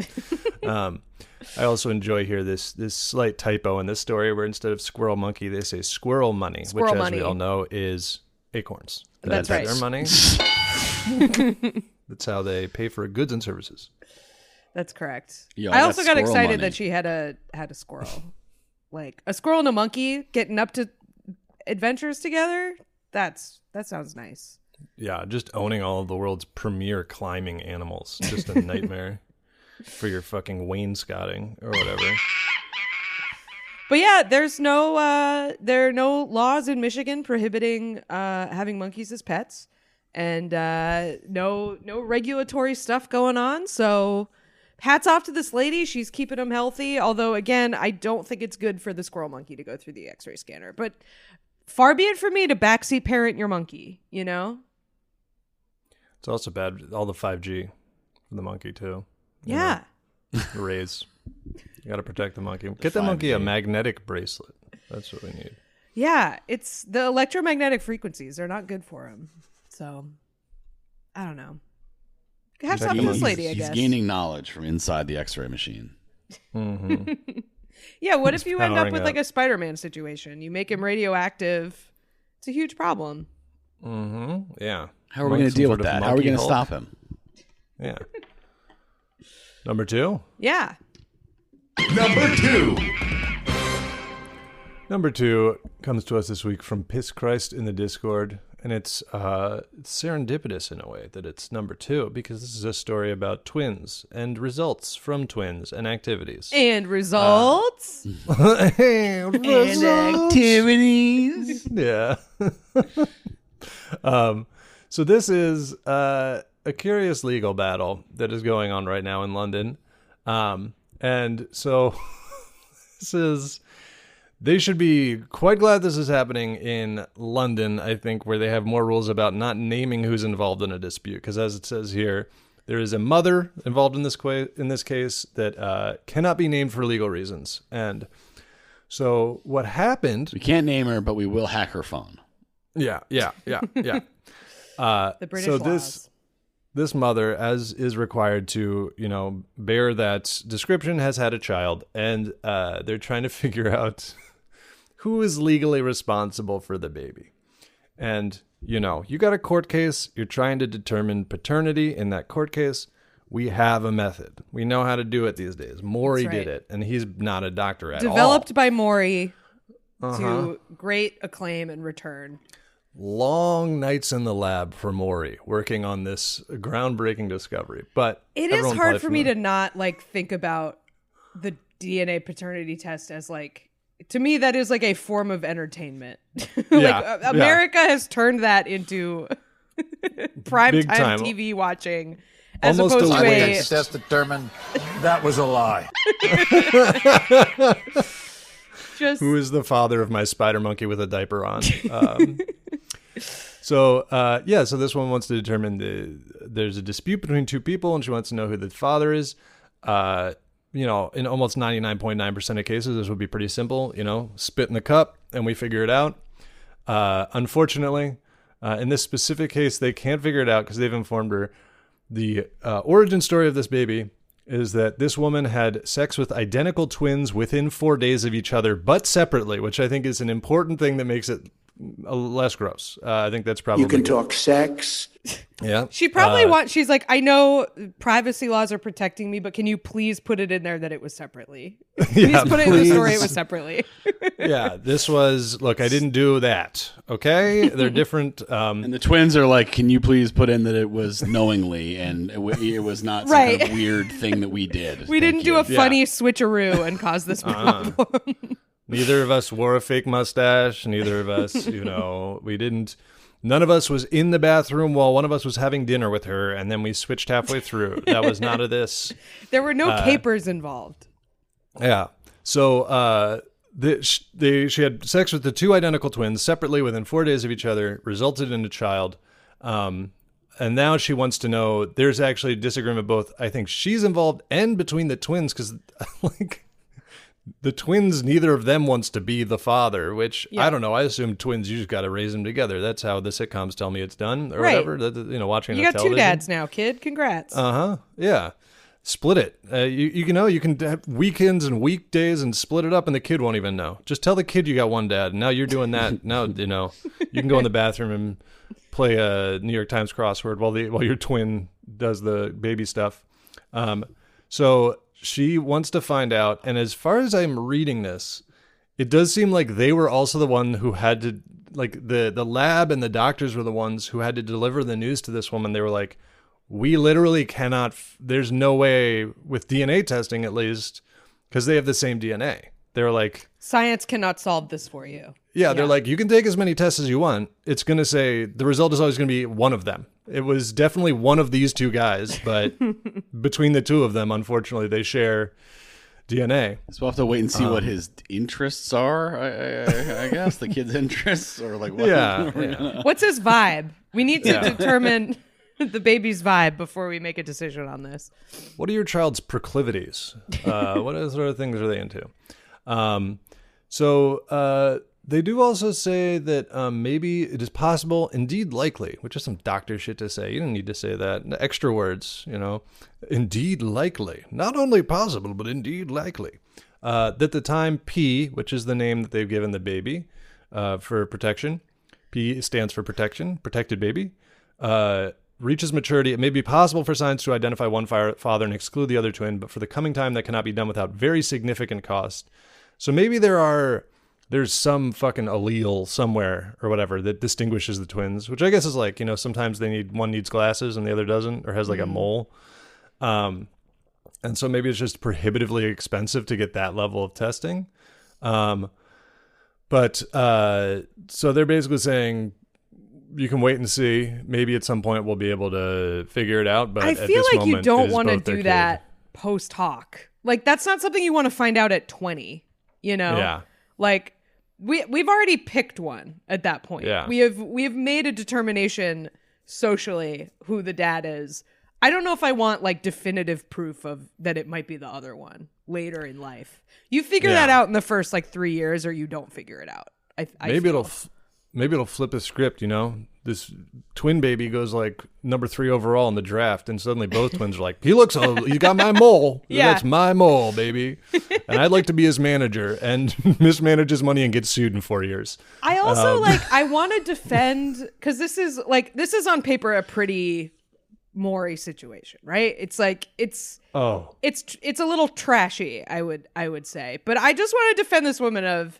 Speaker 4: I also enjoy here this slight typo in this story where instead of squirrel monkey they say squirrel money,
Speaker 3: Squirrel
Speaker 4: which, as
Speaker 3: money.
Speaker 4: we all know, is acorns.
Speaker 3: That's right.
Speaker 4: Their money. That's how they pay for goods and services.
Speaker 3: That's correct.
Speaker 2: Yo,
Speaker 3: I
Speaker 2: I
Speaker 3: also
Speaker 2: got
Speaker 3: got
Speaker 2: squirrel
Speaker 3: excited
Speaker 2: money.
Speaker 3: that she had a squirrel. Like a squirrel and a monkey getting up to adventures together. That sounds nice.
Speaker 4: Yeah, just owning all of the world's premier climbing animals. Just a nightmare for your fucking wainscoting or whatever.
Speaker 3: But yeah, there are no laws in Michigan prohibiting having monkeys as pets, and no regulatory stuff going on. So hats off to this lady. She's keeping them healthy. Although, again, I don't think it's good for the squirrel monkey to go through the X-ray scanner. But far be it for me to backseat parent your monkey, you know?
Speaker 4: It's also bad, all the 5G for the monkey, too. You
Speaker 3: Yeah.
Speaker 4: know, the rays. You got to protect the monkey. Get the monkey a
Speaker 2: 5G.
Speaker 4: magnetic bracelet. That's what we need.
Speaker 3: Yeah, it's the electromagnetic frequencies. They're not good for him. So, I don't know. Hats off to this lady, I guess.
Speaker 2: He's gaining knowledge from inside the X-ray machine.
Speaker 3: Yeah, what if you end up
Speaker 4: powering
Speaker 3: with
Speaker 4: up.
Speaker 3: like a Spider-Man situation? You make him radioactive. It's a huge problem.
Speaker 4: Yeah.
Speaker 2: How are we going to deal with that? How are we going to
Speaker 4: Hulk?
Speaker 2: stop him?
Speaker 4: Yeah. Number 2.
Speaker 3: Yeah.
Speaker 1: Number 2.
Speaker 4: Number 2 comes to us this week from Piss Christ in the Discord. And it's serendipitous in a way that it's number 2, because this is a story about twins and results from twins and activities.
Speaker 3: And results.
Speaker 4: And
Speaker 2: Activities.
Speaker 4: Yeah. So this is a curious legal battle that is going on right now in London. And so this is... They should be quite glad this is happening in London, I think, where they have more rules about not naming who's involved in a dispute. Because as it says here, there is a mother involved in this case that cannot be named for legal reasons. And so what happened...
Speaker 2: We can't name her, but we will hack her phone.
Speaker 4: Yeah.
Speaker 3: The British
Speaker 4: so
Speaker 3: laws.
Speaker 4: This mother, as is required to, bear that description, has had a child. And they're trying to figure out... who is legally responsible for the baby. And, you got a court case. You're trying to determine paternity in that court case. We have a method. We know how to do it these days. Maury did it, and he's not a doctor at all.
Speaker 3: Developed by Maury to great acclaim and return.
Speaker 4: Long nights in the lab for Maury working on this groundbreaking discovery. But
Speaker 3: it is hard for me to not think about the DNA paternity test as to me, that is a form of entertainment. America has turned that into primetime TV watching, as
Speaker 4: almost
Speaker 3: opposed to a
Speaker 7: test determined that was a lie.
Speaker 3: just
Speaker 4: who is the father of my spider monkey with a diaper on? So this one wants to determine there's a dispute between two people, and she wants to know who the father is. In almost 99.9% of cases, this would be pretty simple. Spit in the cup, and we figure it out. Unfortunately, in this specific case, they can't figure it out because they've informed her the origin story of this baby is that this woman had sex with identical twins within 4 days of each other, but separately, which I think is an important thing that makes it less gross. I think that's probably...
Speaker 7: You can talk sex.
Speaker 4: Yeah.
Speaker 3: She probably she's like, I know privacy laws are protecting me, but can you please put it in there that it was separately? Please put it in the story it was separately.
Speaker 4: Yeah, this was, look, I didn't do that. Okay? They're different.
Speaker 2: And the twins are like, can you please put in that it was knowingly and it was not some kind of weird thing that we did.
Speaker 3: We didn't do a funny switcheroo and cause this problem.
Speaker 4: Neither of us wore a fake mustache. Neither of us, we didn't. None of us was in the bathroom while one of us was having dinner with her, and then we switched halfway through. That was not of this.
Speaker 3: There were no capers involved.
Speaker 4: Yeah. So she had sex with the two identical twins separately within 4 days of each other, resulted in a child. And now she wants to know, there's actually disagreement both, I think she's involved and between the twins, because the twins, neither of them wants to be the father, which I don't know. I assume twins, you just got to raise them together. That's how the sitcoms tell me it's done or whatever. Watching
Speaker 3: you got
Speaker 4: television.
Speaker 3: 2 dads now, kid. Congrats.
Speaker 4: Yeah. Split it. You can have weekends and weekdays and split it up, and the kid won't even know. Just tell the kid you got one dad. Now you're doing that. Now, you can go in the bathroom and play a New York Times crossword while your twin does the baby stuff. So she wants to find out, and as far as I'm reading this, it does seem like they were also the one who had to, the lab and the doctors were the ones who had to deliver the news to this woman. They were like, we literally cannot, there's no way with DNA testing, at least, because they have the same DNA. They're like,
Speaker 3: science cannot solve this for you.
Speaker 4: Yeah, they're like, you can take as many tests as you want. It's going to say the result is always going to be one of them. It was definitely one of these two guys, but between the two of them, unfortunately, they share DNA.
Speaker 2: So we'll have to wait and see what his interests are, I guess. The kid's interests or what?
Speaker 4: Yeah.
Speaker 3: What's his vibe? We need to determine the baby's vibe before we make a decision on this.
Speaker 4: What are your child's proclivities? What sort of things are they into? They do also say that maybe it is possible, indeed likely, which is some doctor shit to say. You don't need to say that. Extra words, Indeed likely. Not only possible, but indeed likely. That the time P, which is the name that they've given the baby for protection, P stands for protection, protected baby, reaches maturity, it may be possible for science to identify one father and exclude the other twin, but for the coming time, that cannot be done without very significant cost. So maybe there are there's some fucking allele somewhere or whatever that distinguishes the twins, which I guess is like, sometimes one needs glasses and the other doesn't, or has like a mole. And so maybe it's just prohibitively expensive to get that level of testing. So they're basically saying you can wait and see. Maybe at some point we'll be able to figure it out. But
Speaker 3: I
Speaker 4: at
Speaker 3: feel
Speaker 4: this
Speaker 3: like you
Speaker 4: moment,
Speaker 3: don't
Speaker 4: it is
Speaker 3: want to
Speaker 4: both their
Speaker 3: do
Speaker 4: kid.
Speaker 3: that post hoc. Like, that's not something you want to find out at 20,
Speaker 4: Yeah.
Speaker 3: Like, we've already picked one at that point.
Speaker 4: Yeah.
Speaker 3: We have made a determination socially who the dad is. I don't know if I want like definitive proof of that it might be the other one later in life. You figure that out in the first like 3 years, or you don't figure it out.
Speaker 4: Maybe it'll flip a script. This twin baby goes like number 3 overall in the draft, and suddenly both twins are like, he got my mole.
Speaker 3: Yeah.
Speaker 4: That's my mole, baby. And I'd like to be his manager, and mismanages money and gets sued in 4 years.
Speaker 3: I also I want to defend, because this is on paper a pretty Maury situation, right? It's like it's a little trashy, I would say. But I just want to defend this woman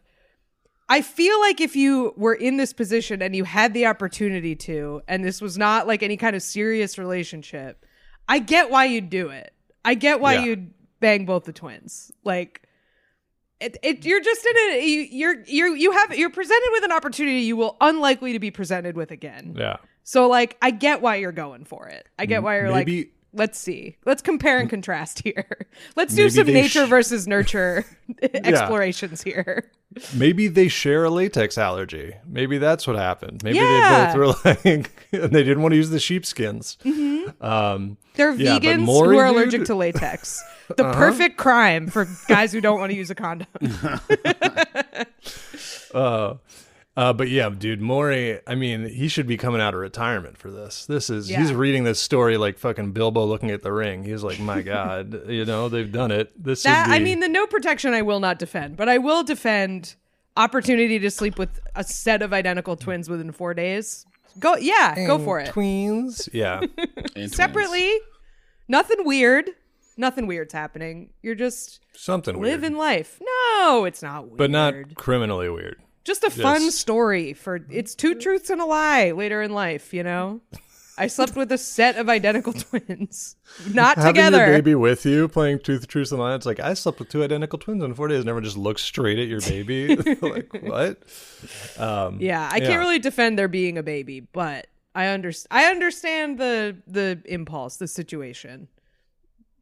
Speaker 3: I feel like if you were in this position and you had the opportunity to, and this was not like any kind of serious relationship, I get why you'd do it. I get why you'd bang both the twins. Like, you're just in a you're presented with an opportunity you will unlikely to be presented with again.
Speaker 4: Yeah.
Speaker 3: So like, I get why you're going for it. I get why you're like, let's see. Let's compare and contrast here. Let's do some nature versus nurture explorations here.
Speaker 4: Maybe they share a latex allergy. Maybe that's what happened. Maybe they both were like, they didn't want to use the sheepskins.
Speaker 3: Mm-hmm. They're
Speaker 4: but
Speaker 3: vegans
Speaker 4: Maury,
Speaker 3: who are allergic to latex. The perfect crime for guys who don't want to use a condom.
Speaker 4: But yeah, dude, Maury, I mean, he should be coming out of retirement for this. He's reading this story like fucking Bilbo looking at the ring. He's like, my God, they've done it.
Speaker 3: I mean, the no protection I will not defend, but I will defend opportunity to sleep with a set of identical twins within 4 days. Go for it.
Speaker 4: Twins. Yeah.
Speaker 3: Separately, nothing weird. Nothing weird's happening. You're just
Speaker 4: something
Speaker 3: living
Speaker 4: weird.
Speaker 3: Life. No, it's not weird.
Speaker 4: But not criminally weird.
Speaker 3: Just a fun story it's 2 truths and a lie later in life, I slept with a set of identical twins. Not
Speaker 4: Having
Speaker 3: together.
Speaker 4: Your baby with you playing truth and lie. It's like, I slept with 2 identical twins in 4 days. Never just look straight at your baby. Like, what?
Speaker 3: I can't really defend there being a baby, but I understand the impulse, the situation.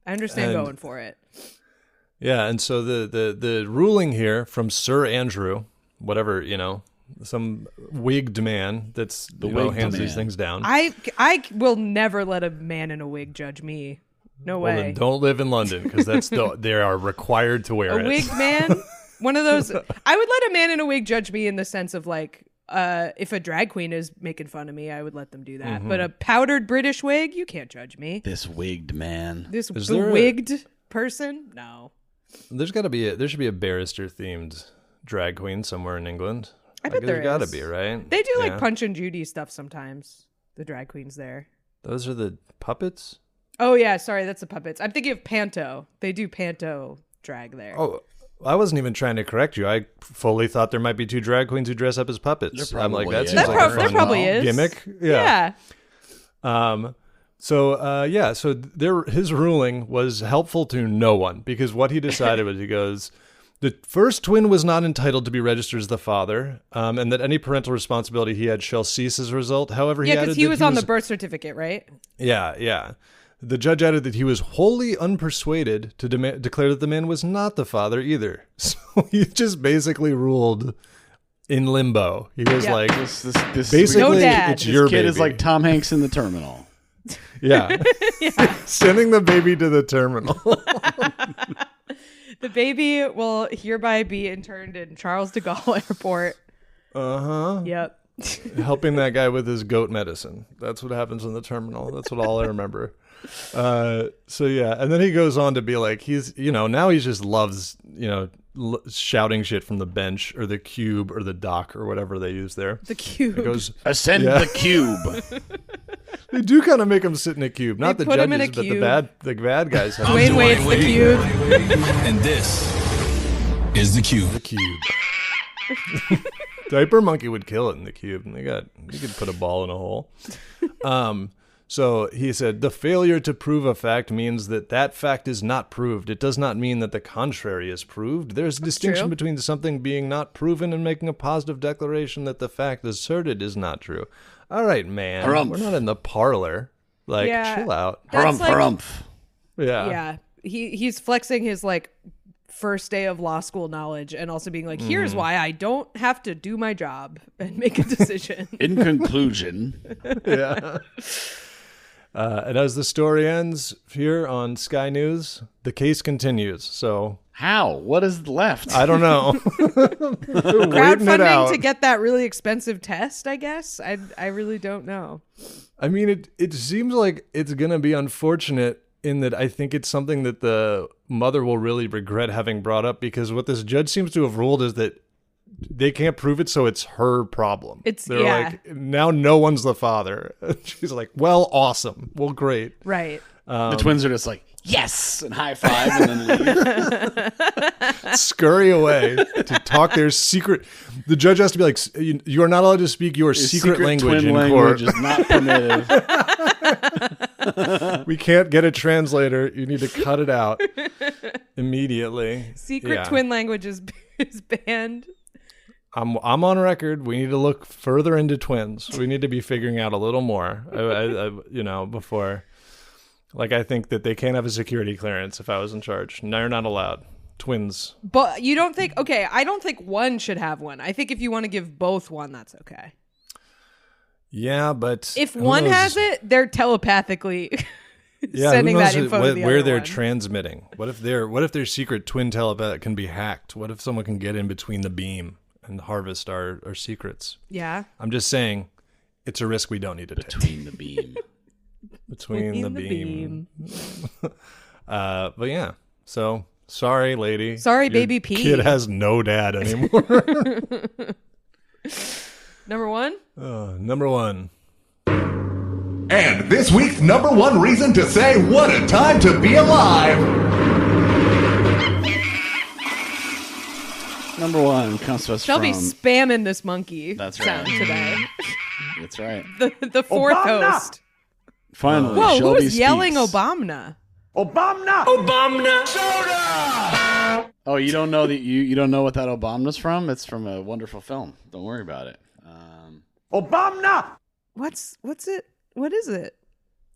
Speaker 3: I understand going for it.
Speaker 4: Yeah, and so the ruling here from Sir Andrew, whatever, some wigged man that's hands these things down.
Speaker 3: I will never let a man in a wig judge me. No way.
Speaker 4: Well, then don't live in London, because they are required to wear it.
Speaker 3: A wigged man? One of those. I would let a man in a wig judge me in the sense of like, if a drag queen is making fun of me, I would let them do that. Mm-hmm. But a powdered British wig, you can't judge me.
Speaker 2: This wigged man.
Speaker 3: This wigged person? No.
Speaker 4: There should be a barrister themed drag queen somewhere in England.
Speaker 3: I bet there's
Speaker 4: gotta be, right?
Speaker 3: They do like Punch and Judy stuff sometimes. The drag queens there.
Speaker 4: Those are the puppets?
Speaker 3: Oh yeah, sorry, that's the puppets. I'm thinking of Panto. They do Panto drag there.
Speaker 4: Oh, I wasn't even trying to correct you. I fully thought there might be 2 drag queens who dress up as puppets. I'm like, that seems like a fun gimmick. Yeah. So his ruling was helpful to no one, because what he decided was, he goes, the first twin was not entitled to be registered as the father, and that any parental responsibility he had shall cease as a result. However,
Speaker 3: because he was on the birth certificate, right?
Speaker 4: Yeah. The judge added that he was wholly unpersuaded to declare that the man was not the father either. So he just basically ruled in limbo. He was like,
Speaker 2: this
Speaker 4: basically,
Speaker 3: no dad.
Speaker 4: it's your
Speaker 2: kid
Speaker 4: baby.
Speaker 2: is like Tom Hanks in The Terminal.
Speaker 4: Yeah. Sending the baby to the terminal.
Speaker 3: The baby will hereby be interned in Charles de Gaulle Airport. Yep.
Speaker 4: Helping that guy with his goat medicine. That's what happens in the terminal. That's what all I remember. And then he goes on to be like, he's, now he just loves, shouting shit from the bench or the cube or the dock or whatever they use there.
Speaker 3: The cube.
Speaker 4: He goes,
Speaker 2: ascend the cube.
Speaker 4: They do kind of make him sit in a cube. Not the judges, but the bad guys.
Speaker 3: Wait, it's the cube.
Speaker 8: And this is the cube.
Speaker 4: The cube. Diaper monkey would kill it in the cube. And you could put a ball in a hole. So he said, the failure to prove a fact means that fact is not proved. It does not mean that the contrary is proved. There's a distinction between something being not proven and making a positive declaration that the fact asserted is not true. All right, man.
Speaker 2: Harumph.
Speaker 4: We're not in the parlor. Like, chill out.
Speaker 3: That's
Speaker 2: Harumph.
Speaker 4: Yeah.
Speaker 3: Yeah. He's flexing his like first day of law school knowledge and also being like, here's why I don't have to do my job and make a decision.
Speaker 2: In conclusion.
Speaker 4: Yeah. And as the story ends here on Sky News, the case continues. So
Speaker 2: How? What is left?
Speaker 4: I don't know.
Speaker 3: Crowdfunding to get that really expensive test, I guess. I really don't know.
Speaker 4: I mean, it seems like it's going to be unfortunate in that I think it's something that the mother will really regret having brought up, because what this judge seems to have ruled is that they can't prove it, so it's her problem. They're like, now no one's the father. She's like, well, awesome. Well, great.
Speaker 3: Right.
Speaker 2: The twins are just like, yes, and high five, and then leave.
Speaker 4: Scurry away to talk their secret. The judge has to be like, you are not allowed to speak your secret language
Speaker 2: twin
Speaker 4: in
Speaker 2: language
Speaker 4: court.
Speaker 2: is not permitted.
Speaker 4: We can't get a translator. You need to cut it out immediately.
Speaker 3: Secret twin language is banned.
Speaker 4: I'm on record. We need to look further into twins. We need to be figuring out a little more, before. Like, I think that they can't have a security clearance if I was in charge. No, you're not allowed. Twins.
Speaker 3: But you don't think, okay, I don't think one should have one. I think if you want to give both one, that's okay.
Speaker 4: Yeah, but
Speaker 3: if one has it, they're telepathically
Speaker 4: yeah,
Speaker 3: sending that info to the
Speaker 4: where
Speaker 3: other
Speaker 4: they're
Speaker 3: one.
Speaker 4: transmitting. What if their secret twin telepath can be hacked? What if someone can get in between the beam and harvest our secrets?
Speaker 3: Yeah.
Speaker 4: I'm just saying, it's a risk we don't need to take.
Speaker 2: Between the beam.
Speaker 4: Between the beam. But yeah, so sorry, lady.
Speaker 3: Sorry,
Speaker 4: Your
Speaker 3: baby P.
Speaker 4: Kid has no dad anymore.
Speaker 3: Number one?
Speaker 4: Number one.
Speaker 1: And this week's number one reason to say what a time to be alive.
Speaker 2: Number one comes to us
Speaker 3: Shelby
Speaker 2: from...
Speaker 3: spamming this monkey
Speaker 2: That's
Speaker 3: sound
Speaker 2: right.
Speaker 3: today.
Speaker 2: That's right.
Speaker 3: The fourth host.
Speaker 2: Finally,
Speaker 3: Whoa,
Speaker 2: Shelby
Speaker 3: who's yelling
Speaker 2: speaks.
Speaker 3: Obama?
Speaker 2: Oh, you don't know that you don't know what that Obama's from? It's from a wonderful film. Don't worry about it.
Speaker 3: What's it? What is it?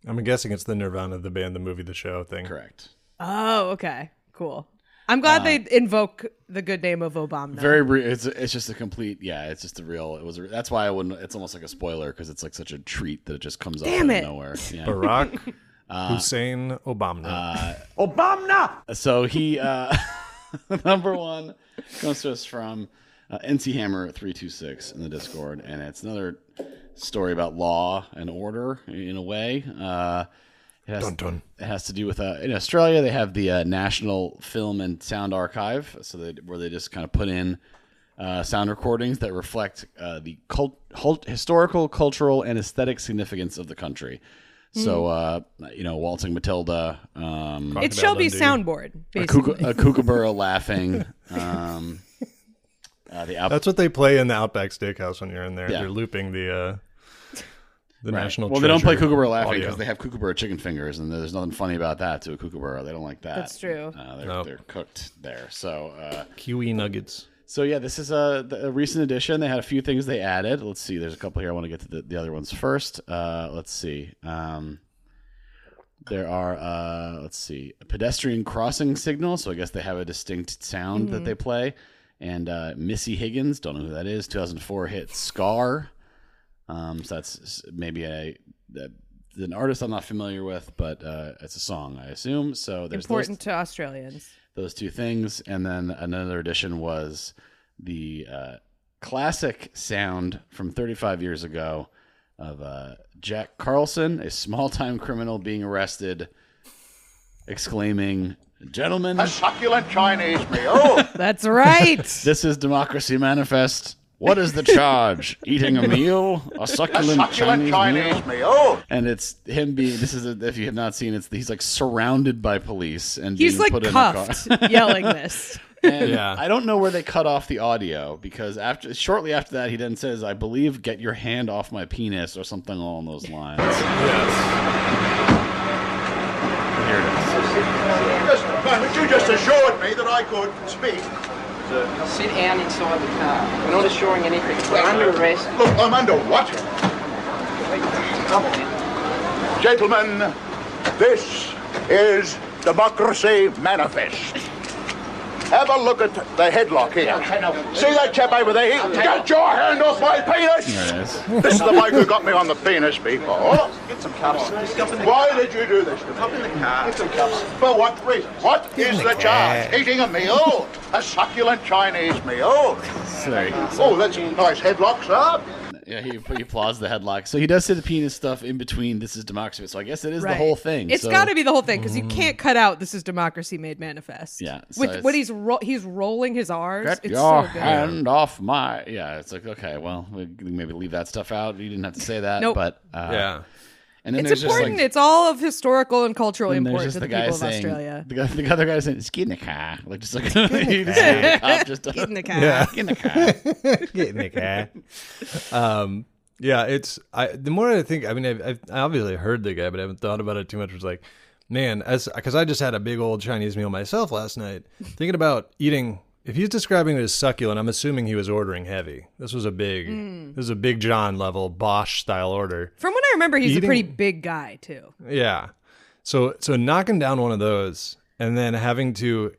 Speaker 4: I'm guessing it's the Nirvana, the band, the movie, the show thing.
Speaker 2: Correct.
Speaker 3: Oh, okay. Cool. I'm glad they invoke the good name of Obama.
Speaker 2: Very brief. It's just a complete. Yeah, it's just a real. That's why I wouldn't. It's almost like a spoiler because it's like such a treat that it just comes out of nowhere. Yeah.
Speaker 4: Barack Hussein Obama.
Speaker 2: So he number one comes to us from NC Hammer 326 in the Discord, and it's another story about law and order in a way. It has to do with in Australia they have the National Film and Sound Archive, where they just kind of put in sound recordings that reflect the historical, cultural, and aesthetic significance of the country. So Waltzing Matilda,
Speaker 3: it's Shelby's soundboard, basically.
Speaker 2: a kookaburra laughing.
Speaker 4: That's what they play in the Outback Steakhouse when you're in there.
Speaker 2: Yeah.
Speaker 4: They're looping the national.
Speaker 2: Well, they don't play
Speaker 4: treasure
Speaker 2: kookaburra laughing
Speaker 4: audio.
Speaker 2: because they have kookaburra chicken fingers, and there's nothing funny about that to a kookaburra. They don't like that.
Speaker 3: That's true.
Speaker 2: They're cooked there. So
Speaker 4: Kiwi nuggets.
Speaker 2: So yeah, this is a recent addition. They had a few things they added. Let's see. There's a couple here. I want to get to the other ones first. Let's see. There are a pedestrian crossing signal. So I guess they have a distinct sound that they play. And Missy Higgins, don't know who that is. 2004 hit "Scar." So that's maybe an artist I'm not familiar with, but it's a song, I assume. So there's
Speaker 3: important to Australians.
Speaker 2: Those two things, and then another addition was the classic sound from 35 years ago of Jack Carlson, a small-time criminal being arrested, exclaiming, "Gentlemen,
Speaker 7: A succulent Chinese meal.
Speaker 3: That's right.
Speaker 2: this is Democracy Manifest. What is the charge? Eating a meal? A succulent Chinese meal?" And it's him being, if you have not seen it, he's like surrounded by police and
Speaker 3: He's
Speaker 2: being
Speaker 3: like
Speaker 2: put
Speaker 3: cuffed
Speaker 2: in a car.
Speaker 3: yelling this.
Speaker 2: And
Speaker 4: Yeah.
Speaker 2: I don't know where they cut off the audio because shortly after that, he then says, "I believe get your hand off my penis" or something along those lines.
Speaker 4: Yes.
Speaker 2: Here it is.
Speaker 7: Just a moment, you just assured me that I could speak.
Speaker 8: Sit down inside the car. We're not assuring anything. We're under arrest.
Speaker 7: Look, I'm under what?
Speaker 8: Come on.
Speaker 7: Gentlemen, this is Democracy Manifest. Have a look at the headlock here. See that chap over there? Get your hand off my penis!
Speaker 2: There it is.
Speaker 7: This is the bloke who got me on the penis before.
Speaker 8: Get some cups.
Speaker 7: Why did you do this to me?
Speaker 8: Hop in the car. Get some cups.
Speaker 7: For what reason? What is the charge? Eating a meal? A succulent Chinese meal?
Speaker 2: Sorry.
Speaker 7: Oh, that's a nice headlock, sir.
Speaker 2: Yeah, he applauds the headlock. So he does say the penis stuff in between. This is democracy. So I guess it is the whole thing.
Speaker 3: It's got to be the whole thing because you can't cut out "This is democracy made manifest."
Speaker 2: Yeah, so
Speaker 3: with
Speaker 2: it's-
Speaker 3: when he's rolling his R's.
Speaker 2: Get
Speaker 3: It's
Speaker 2: your
Speaker 3: so good.
Speaker 2: hand off my. Yeah, it's like, okay, well, we can maybe leave that stuff out. You didn't have to say that.
Speaker 3: Nope.
Speaker 2: But
Speaker 4: Yeah.
Speaker 2: and then
Speaker 3: It's
Speaker 2: there's
Speaker 3: important.
Speaker 2: just like,
Speaker 3: it's all of historical and cultural
Speaker 2: and there's
Speaker 3: import
Speaker 2: just
Speaker 3: to
Speaker 2: the
Speaker 3: the
Speaker 2: guy
Speaker 3: people of
Speaker 2: saying
Speaker 3: Australia.
Speaker 2: the other guy saying "Get in the car," like just like he just, the cop just
Speaker 3: Get in the car.
Speaker 4: Yeah.
Speaker 2: Get in the car.
Speaker 4: Get in the car. Yeah, the more I think, I mean, I obviously heard the guy, but I haven't thought about it too much. It was like, man, because I just had a big old Chinese meal myself last night, thinking about eating. If he's describing it as succulent, I'm assuming he was ordering heavy. This was a big John level Bosch style order.
Speaker 3: From what I remember, he's
Speaker 4: Eating-
Speaker 3: a pretty big guy too.
Speaker 4: Yeah. So knocking down one of those and then having to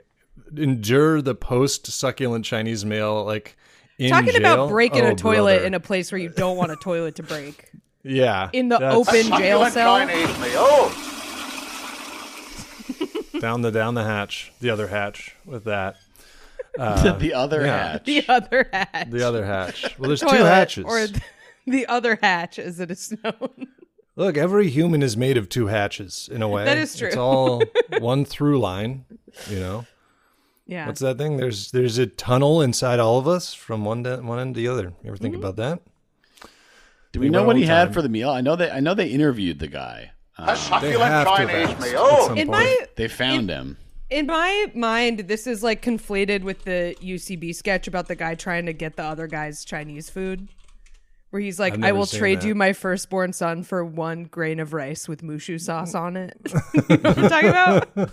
Speaker 4: endure the post succulent Chinese meal, like in
Speaker 3: Talking
Speaker 4: jail?
Speaker 3: about breaking
Speaker 4: Oh,
Speaker 3: a toilet
Speaker 4: brother.
Speaker 3: in a place where you don't want a toilet to break.
Speaker 4: Yeah.
Speaker 3: In the
Speaker 4: That's
Speaker 3: open jail
Speaker 7: Succulent
Speaker 3: cell.
Speaker 7: Chinese meal.
Speaker 4: down the hatch, the other hatch with that.
Speaker 2: The other
Speaker 4: yeah.
Speaker 2: hatch.
Speaker 3: The other hatch.
Speaker 4: The other hatch. Well, there's two
Speaker 3: Toilet,
Speaker 4: hatches.
Speaker 3: or the other hatch, as it is known.
Speaker 4: Look, every human is made of two hatches in a way.
Speaker 3: That is true.
Speaker 4: It's all one through line, you know.
Speaker 3: Yeah.
Speaker 4: What's that thing? There's a tunnel inside all of us from one end to the other. You ever think
Speaker 3: Mm-hmm.
Speaker 4: about that?
Speaker 2: Do we know what he had for the meal? I know they interviewed the guy.
Speaker 7: A
Speaker 4: They
Speaker 7: succulent
Speaker 4: have to
Speaker 7: Chinese
Speaker 4: have
Speaker 7: meal.
Speaker 4: at some
Speaker 3: In
Speaker 4: point.
Speaker 3: my
Speaker 2: They found him.
Speaker 3: in my mind, this is like conflated with the UCB sketch about the guy trying to get the other guy's Chinese food. Where he's like,
Speaker 4: I've
Speaker 3: I
Speaker 4: never
Speaker 3: will
Speaker 4: seen
Speaker 3: trade
Speaker 4: that.
Speaker 3: you my firstborn son for 1 grain of rice with mushu sauce on it. You know what I'm talking about?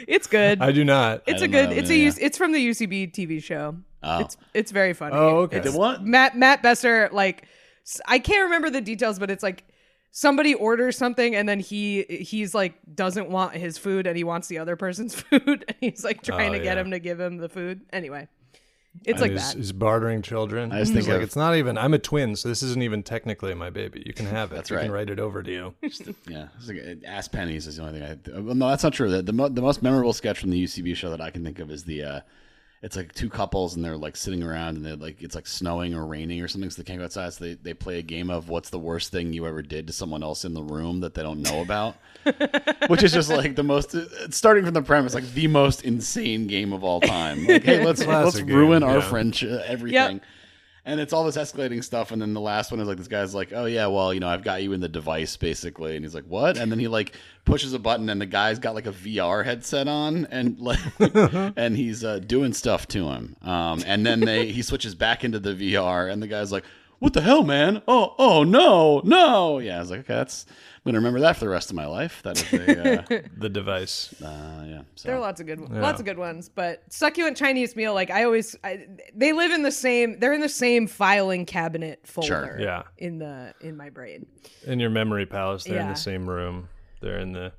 Speaker 3: It's good.
Speaker 4: I do not.
Speaker 3: It's
Speaker 2: I
Speaker 3: a
Speaker 2: don't
Speaker 3: good.
Speaker 2: know,
Speaker 3: It's
Speaker 2: yeah.
Speaker 3: it's from the UCB TV show.
Speaker 2: Oh.
Speaker 3: It's very funny.
Speaker 4: Oh, okay.
Speaker 3: It's-
Speaker 2: The what?
Speaker 3: Matt Besser, like, I can't remember the details, but it's like somebody orders something and then he's like doesn't want his food and he wants the other person's food and he's like trying to get
Speaker 4: yeah.
Speaker 3: him to give him the food. Anyway, it's
Speaker 4: And
Speaker 3: like
Speaker 4: he's,
Speaker 3: that.
Speaker 4: he's bartering children.
Speaker 2: I just
Speaker 4: He's
Speaker 2: think
Speaker 4: like,
Speaker 2: of-
Speaker 4: it's not even. I'm a twin, so this isn't even technically my baby. You can have it.
Speaker 2: That's
Speaker 4: You
Speaker 2: right.
Speaker 4: can write it over to you.
Speaker 2: Yeah, it's like ass pennies is the only thing. Well, no, that's not true. The most memorable sketch from the UCB show that I can think of is the. It's like two couples and they're like sitting around and they're like it's like snowing or raining or something, so they can't go outside. So they play a game of what's the worst thing you ever did to someone else in the room that they don't know about, which is just like the most. Starting from the premise, like the most insane game of all time. Like, hey, let's
Speaker 4: Classic game,
Speaker 2: ruin our
Speaker 4: yeah.
Speaker 2: friendship, everything. And it's all this escalating stuff, and then the last one is like this guy's like, "Oh yeah, well, you know, I've got you in the device, basically." And he's like, "What?" And then he like pushes a button, and the guy's got like a VR headset on, and like, and he's doing stuff to him. And then he switches back into the VR, and the guy's like, "What the hell, man? Oh no!" Yeah, I was like, "Okay, I'm gonna remember that for the rest of my life." That is
Speaker 4: The device.
Speaker 2: yeah. So.
Speaker 3: There are lots of good ones, but succulent Chinese meal, like they live in the same. They're in the same filing cabinet folder.
Speaker 2: Sure.
Speaker 4: Yeah.
Speaker 3: In my brain.
Speaker 4: In your memory palace, they're in
Speaker 3: Yeah.
Speaker 4: the same room. They're in the.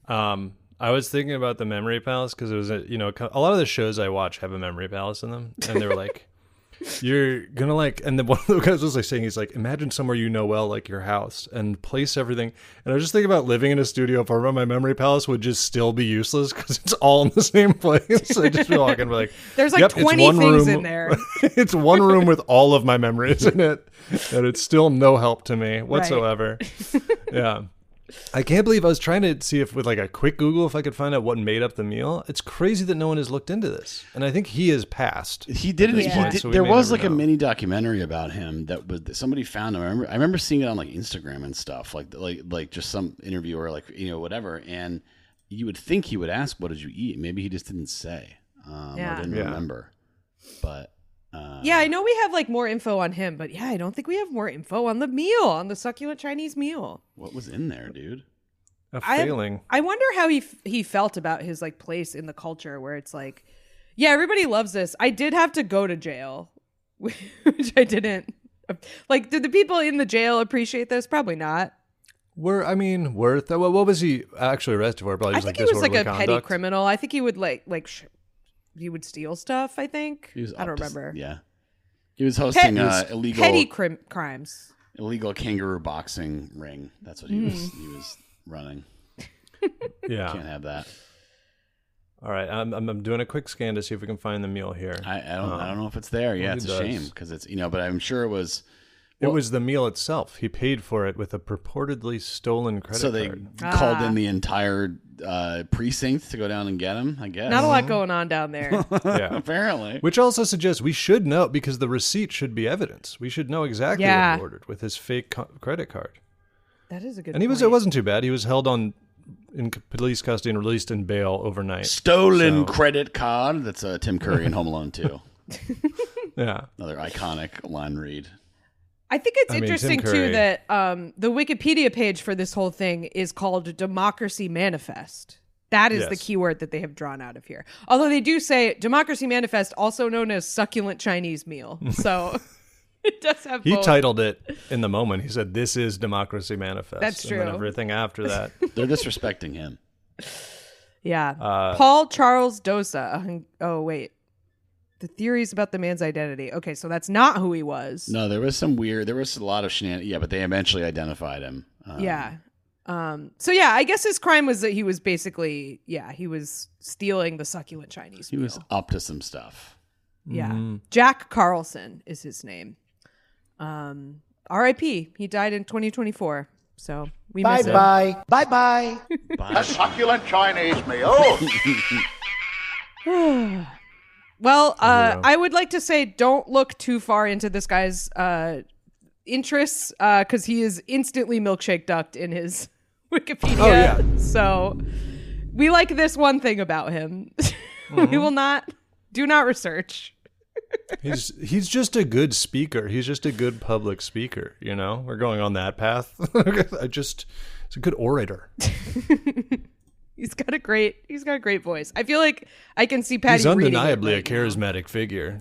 Speaker 4: I was thinking about the memory palace because it was a lot of the shows I watch have a memory palace in them, and they were like, "You're gonna like," and then one of the guys was like saying, "He's like, imagine somewhere you know well, like your house, and place everything." And I was just thinking about living in a studio apartment. My memory palace would just still be useless because it's all in the same place. I just be walking, and be like,
Speaker 3: There's like
Speaker 4: "Yep, it's
Speaker 3: 20
Speaker 4: one
Speaker 3: things
Speaker 4: room-
Speaker 3: in there.
Speaker 4: It's one room with all of my memories in it, and it's still no help to me whatsoever." Yeah. I can't believe I was trying to see if with like a quick Google if I could find out what made up the meal. It's crazy that no one has looked into this. And I think he has passed.
Speaker 2: He did it.
Speaker 3: Yeah.
Speaker 2: He did,
Speaker 4: So we
Speaker 2: there
Speaker 4: may
Speaker 2: was
Speaker 4: never
Speaker 2: like a
Speaker 4: know.
Speaker 2: mini documentary about him that was somebody found him. I remember seeing it on like Instagram and stuff, like just some interviewer, like whatever. And you would think he would ask, "What did you eat?" Maybe he just didn't say. I didn't remember. But
Speaker 3: yeah, I know we have like more info on him, but yeah, I don't think we have more info on the meal, on the succulent Chinese meal.
Speaker 2: What was in there, dude?
Speaker 4: A failing.
Speaker 3: I wonder how he felt about his like place in the culture, where it's like, yeah, everybody loves this. I did have to go to jail, which I didn't. Like, did the people in the jail appreciate this? Probably not.
Speaker 4: What was he actually arrested for? Probably
Speaker 3: I
Speaker 4: just
Speaker 3: think
Speaker 4: like
Speaker 3: he was like a
Speaker 4: disorderly
Speaker 3: petty
Speaker 4: conduct?
Speaker 3: criminal. I think he would he would steal stuff. I think. I don't remember.
Speaker 2: Yeah, he was hosting illegal
Speaker 3: petty crimes.
Speaker 2: Illegal kangaroo boxing ring. That's what he was running.
Speaker 4: Yeah,
Speaker 2: can't have that.
Speaker 4: All right, I'm doing a quick scan to see if we can find the meal here.
Speaker 2: I don't know if it's there. Yeah, it's a shame because it's but I'm sure it was.
Speaker 4: It was the meal itself. He paid for it with a purportedly stolen credit card.
Speaker 2: So they called in the entire precinct to go down and get him, I guess.
Speaker 3: Not a lot going on down there.
Speaker 4: Yeah,
Speaker 2: apparently.
Speaker 4: Which also suggests we should know, because the receipt should be evidence. We should know exactly what he ordered with his fake credit card.
Speaker 3: That is a good.
Speaker 4: And it wasn't too bad. He was held in police custody and released in bail overnight.
Speaker 2: Stolen credit card. That's Tim Curry in Home Alone 2.
Speaker 4: Yeah,
Speaker 2: another iconic line read.
Speaker 3: I think it's interesting too that the Wikipedia page for this whole thing is called Democracy Manifest. That is the keyword that they have drawn out of here. Although they do say Democracy Manifest, also known as succulent Chinese meal. So it does have
Speaker 4: He
Speaker 3: both.
Speaker 4: titled it in the moment. He said, "This is Democracy Manifest."
Speaker 3: That's true.
Speaker 4: And then everything after that.
Speaker 2: They're disrespecting him.
Speaker 3: Yeah. Paul Charles Dosa. Oh, wait. The theories about the man's identity. Okay, so that's not who he was.
Speaker 2: No, there was a lot of shenanigans. Yeah, but they eventually identified him.
Speaker 3: Yeah. So yeah, I guess his crime was that he was basically, he was stealing the succulent Chinese meal.
Speaker 2: He was up to some stuff.
Speaker 3: Yeah. Jack Carlson is his name. R.I.P. He died in 2024. So we miss him.
Speaker 5: Bye-bye.
Speaker 7: A succulent Chinese meal.
Speaker 3: Well, I would like to say don't look too far into this guy's interests because he is instantly milkshake ducked in his Wikipedia.
Speaker 4: Oh, yeah.
Speaker 3: So we like this one thing about him. We will do not research.
Speaker 4: He's just a good speaker. He's just a good public speaker. We're going on that path. He's a good orator.
Speaker 3: He's got a great voice. I feel like I can see Patty.
Speaker 4: He's undeniably
Speaker 3: reading it
Speaker 4: a charismatic figure.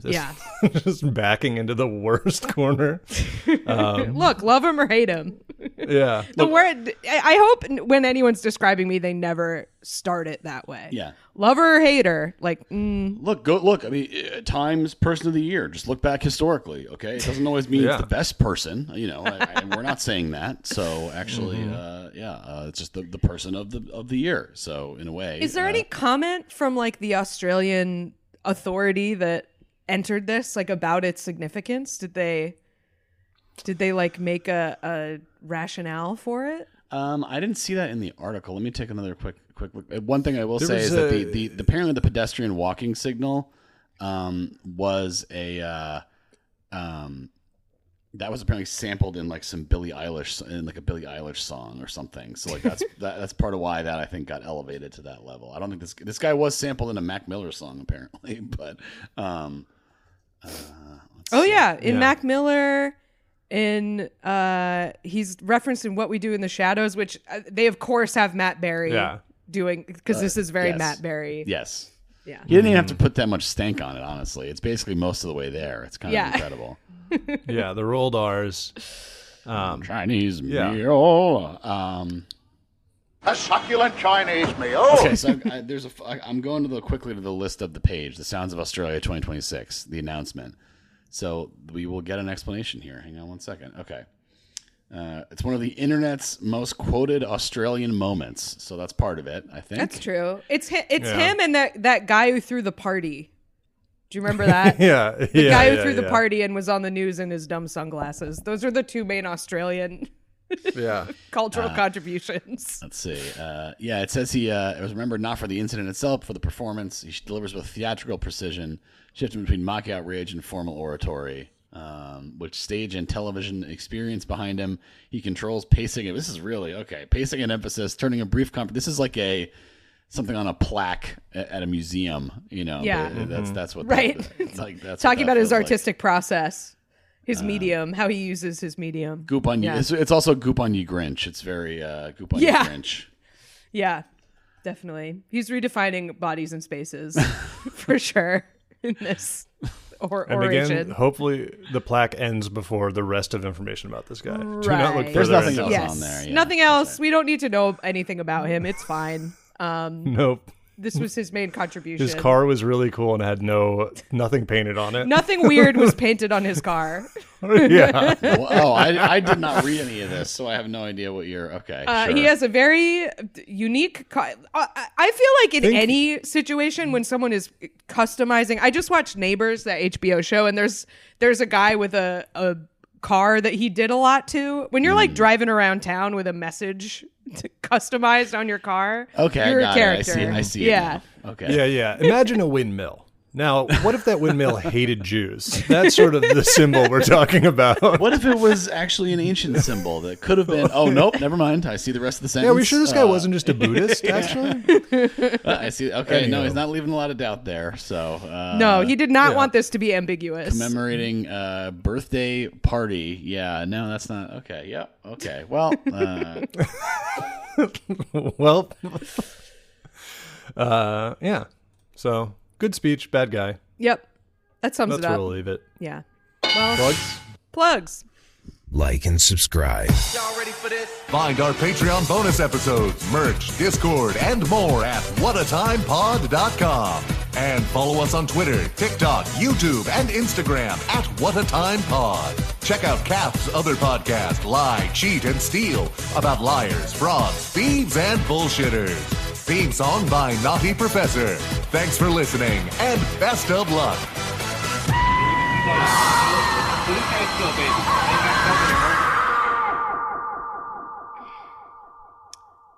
Speaker 4: Just backing into the worst corner.
Speaker 3: Look, love him or hate him.
Speaker 4: Yeah.
Speaker 3: The word. I hope when anyone's describing me, they never start it that way.
Speaker 2: Yeah.
Speaker 3: Lover or hater, like.
Speaker 2: Look. I mean, Times Person of the Year. Just look back historically. Okay, it doesn't always mean it's the best person. We're not saying that. So actually, it's just the person of the year. So in a way,
Speaker 3: is there any comment from like the Australian authority that entered this, like about its significance? Did they like make a rationale for it?
Speaker 2: I didn't see that in the article. Let me take another quick look. One thing I will say is that the apparently the pedestrian walking signal was that was apparently sampled in like some Billie Eilish song or something. So like that's part of why that I think got elevated to that level. I don't think this guy was sampled in a Mac Miller song apparently, but
Speaker 3: in Mac Miller. He's referenced in What We Do in the Shadows, which they of course have Matt Berry doing, because this is very Matt Berry.
Speaker 2: Yes.
Speaker 3: Yeah.
Speaker 2: He didn't even have to put that much stank on it, honestly. It's basically most of the way there. It's kind of incredible.
Speaker 4: Yeah, the rolled R's.
Speaker 2: Chinese meal.
Speaker 7: A succulent Chinese meal.
Speaker 2: Okay, so I'm going quickly to the list of the page, The Sounds of Australia 2026, the announcement. So we will get an explanation here. Hang on one second. Okay. It's one of the internet's most quoted Australian moments. So that's part of it, I think.
Speaker 3: That's true. It's him and that guy who threw the party. Do you remember that?
Speaker 4: The
Speaker 3: guy who threw the party and was on the news in his dumb sunglasses. Those are the two main Australian cultural contributions.
Speaker 2: Let's see. It says he was remembered not for the incident itself, but for the performance. He delivers with theatrical precision, shifting between mock outrage and formal oratory, which stage and television experience behind him. He controls pacing. This is really pacing and emphasis, turning a brief this is like something on a plaque at a museum,
Speaker 3: Yeah.
Speaker 2: that's what
Speaker 3: Right.
Speaker 2: that's
Speaker 3: Talking about his
Speaker 2: feels like.
Speaker 3: artistic process, his medium, how he uses his medium.
Speaker 2: Goop on you.
Speaker 3: Yeah.
Speaker 2: It's also Goop on you Grinch. It's very Goop on
Speaker 3: Yeah.
Speaker 2: you Grinch.
Speaker 3: Yeah, definitely. He's redefining bodies and spaces for sure in this
Speaker 4: And
Speaker 3: oration.
Speaker 4: again, hopefully the plaque ends before the rest of information about this guy. Do not look
Speaker 3: Right.
Speaker 4: further
Speaker 2: There's nothing
Speaker 4: into
Speaker 2: else
Speaker 4: it.
Speaker 3: Yes.
Speaker 2: on there. Yeah,
Speaker 3: Nothing else. We don't need to know anything about him. It's fine.
Speaker 4: Nope.
Speaker 3: This was his main contribution.
Speaker 4: His car was really cool and had nothing painted on it.
Speaker 3: Nothing weird was painted on his car.
Speaker 4: Yeah.
Speaker 2: I did not read any of this, so I have no idea what you're. Okay, sure.
Speaker 3: He has a very unique. I feel like in any situation when someone is customizing, I just watched Neighbors, that HBO show, and there's a guy with a car that he did a lot to. When you're like driving around town with a message customized on your car,
Speaker 2: Okay,
Speaker 3: you're
Speaker 2: I got
Speaker 3: a character.
Speaker 2: it. I see it.
Speaker 3: Yeah.
Speaker 2: Now. Okay.
Speaker 4: Yeah. Imagine a windmill. Now, what if that windmill hated Jews? That's sort of the symbol we're talking about.
Speaker 2: What if it was actually an ancient symbol that could have been? Oh, nope, never mind. I see the rest of the sentence.
Speaker 4: Yeah, are we sure this guy wasn't just a Buddhist, actually?
Speaker 2: I see. Okay,
Speaker 4: Anyhow.
Speaker 2: no, he's not leaving a lot of doubt there. So
Speaker 3: No, he did not want this to be ambiguous.
Speaker 2: commemorating birthday party. Yeah, no, that's not okay. Yeah, okay. Well,
Speaker 4: Well, yeah. So, good speech, bad guy.
Speaker 3: Yep. That sums
Speaker 4: That's
Speaker 3: it
Speaker 4: where
Speaker 3: up.
Speaker 4: we'll leave it.
Speaker 3: Yeah. Well,
Speaker 4: Plugs?
Speaker 3: plugs.
Speaker 6: Like and subscribe.
Speaker 8: Y'all ready for this?
Speaker 1: Find our Patreon bonus episodes, merch, Discord, and more at whatatimepod.com. And follow us on Twitter, TikTok, YouTube, and Instagram at whatatimepod. Check out Kath's other podcast, Lie, Cheat, and Steal, about liars, frauds, thieves, and bullshitters. Theme song by Naughty Professor. Thanks for listening, and best of luck.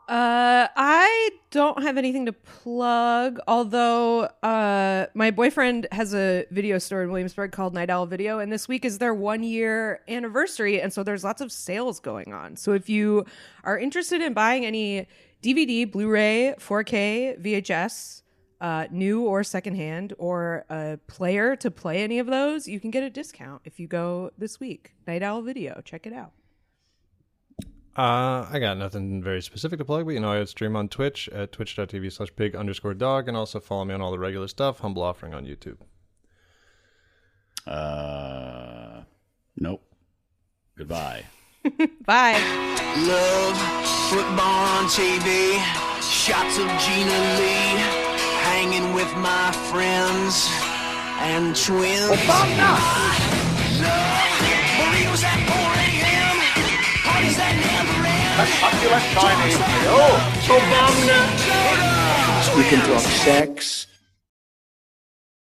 Speaker 3: I don't have anything to plug, although my boyfriend has a video store in Williamsburg called Night Owl Video, and this week is their 1-year anniversary, and so there's lots of sales going on. So if you are interested in buying any DVD, Blu-ray, 4K, VHS, new or secondhand, or a player to play any of those, you can get a discount if you go this week. Night Owl Video, check it out.
Speaker 4: I got nothing very specific to plug, but I stream on Twitch at twitch.tv/pig_dog, and also follow me on all the regular stuff, Humble Offering on YouTube.
Speaker 2: nope. Goodbye.
Speaker 3: Bye.
Speaker 9: Love, football on TV, shots of Gina Lee, hanging with my friends and twins. Obama! Love, burritos at 4 a.m., parties that never end.
Speaker 7: That's succulent Chinese meal.
Speaker 9: Obama!
Speaker 10: We can talk sex,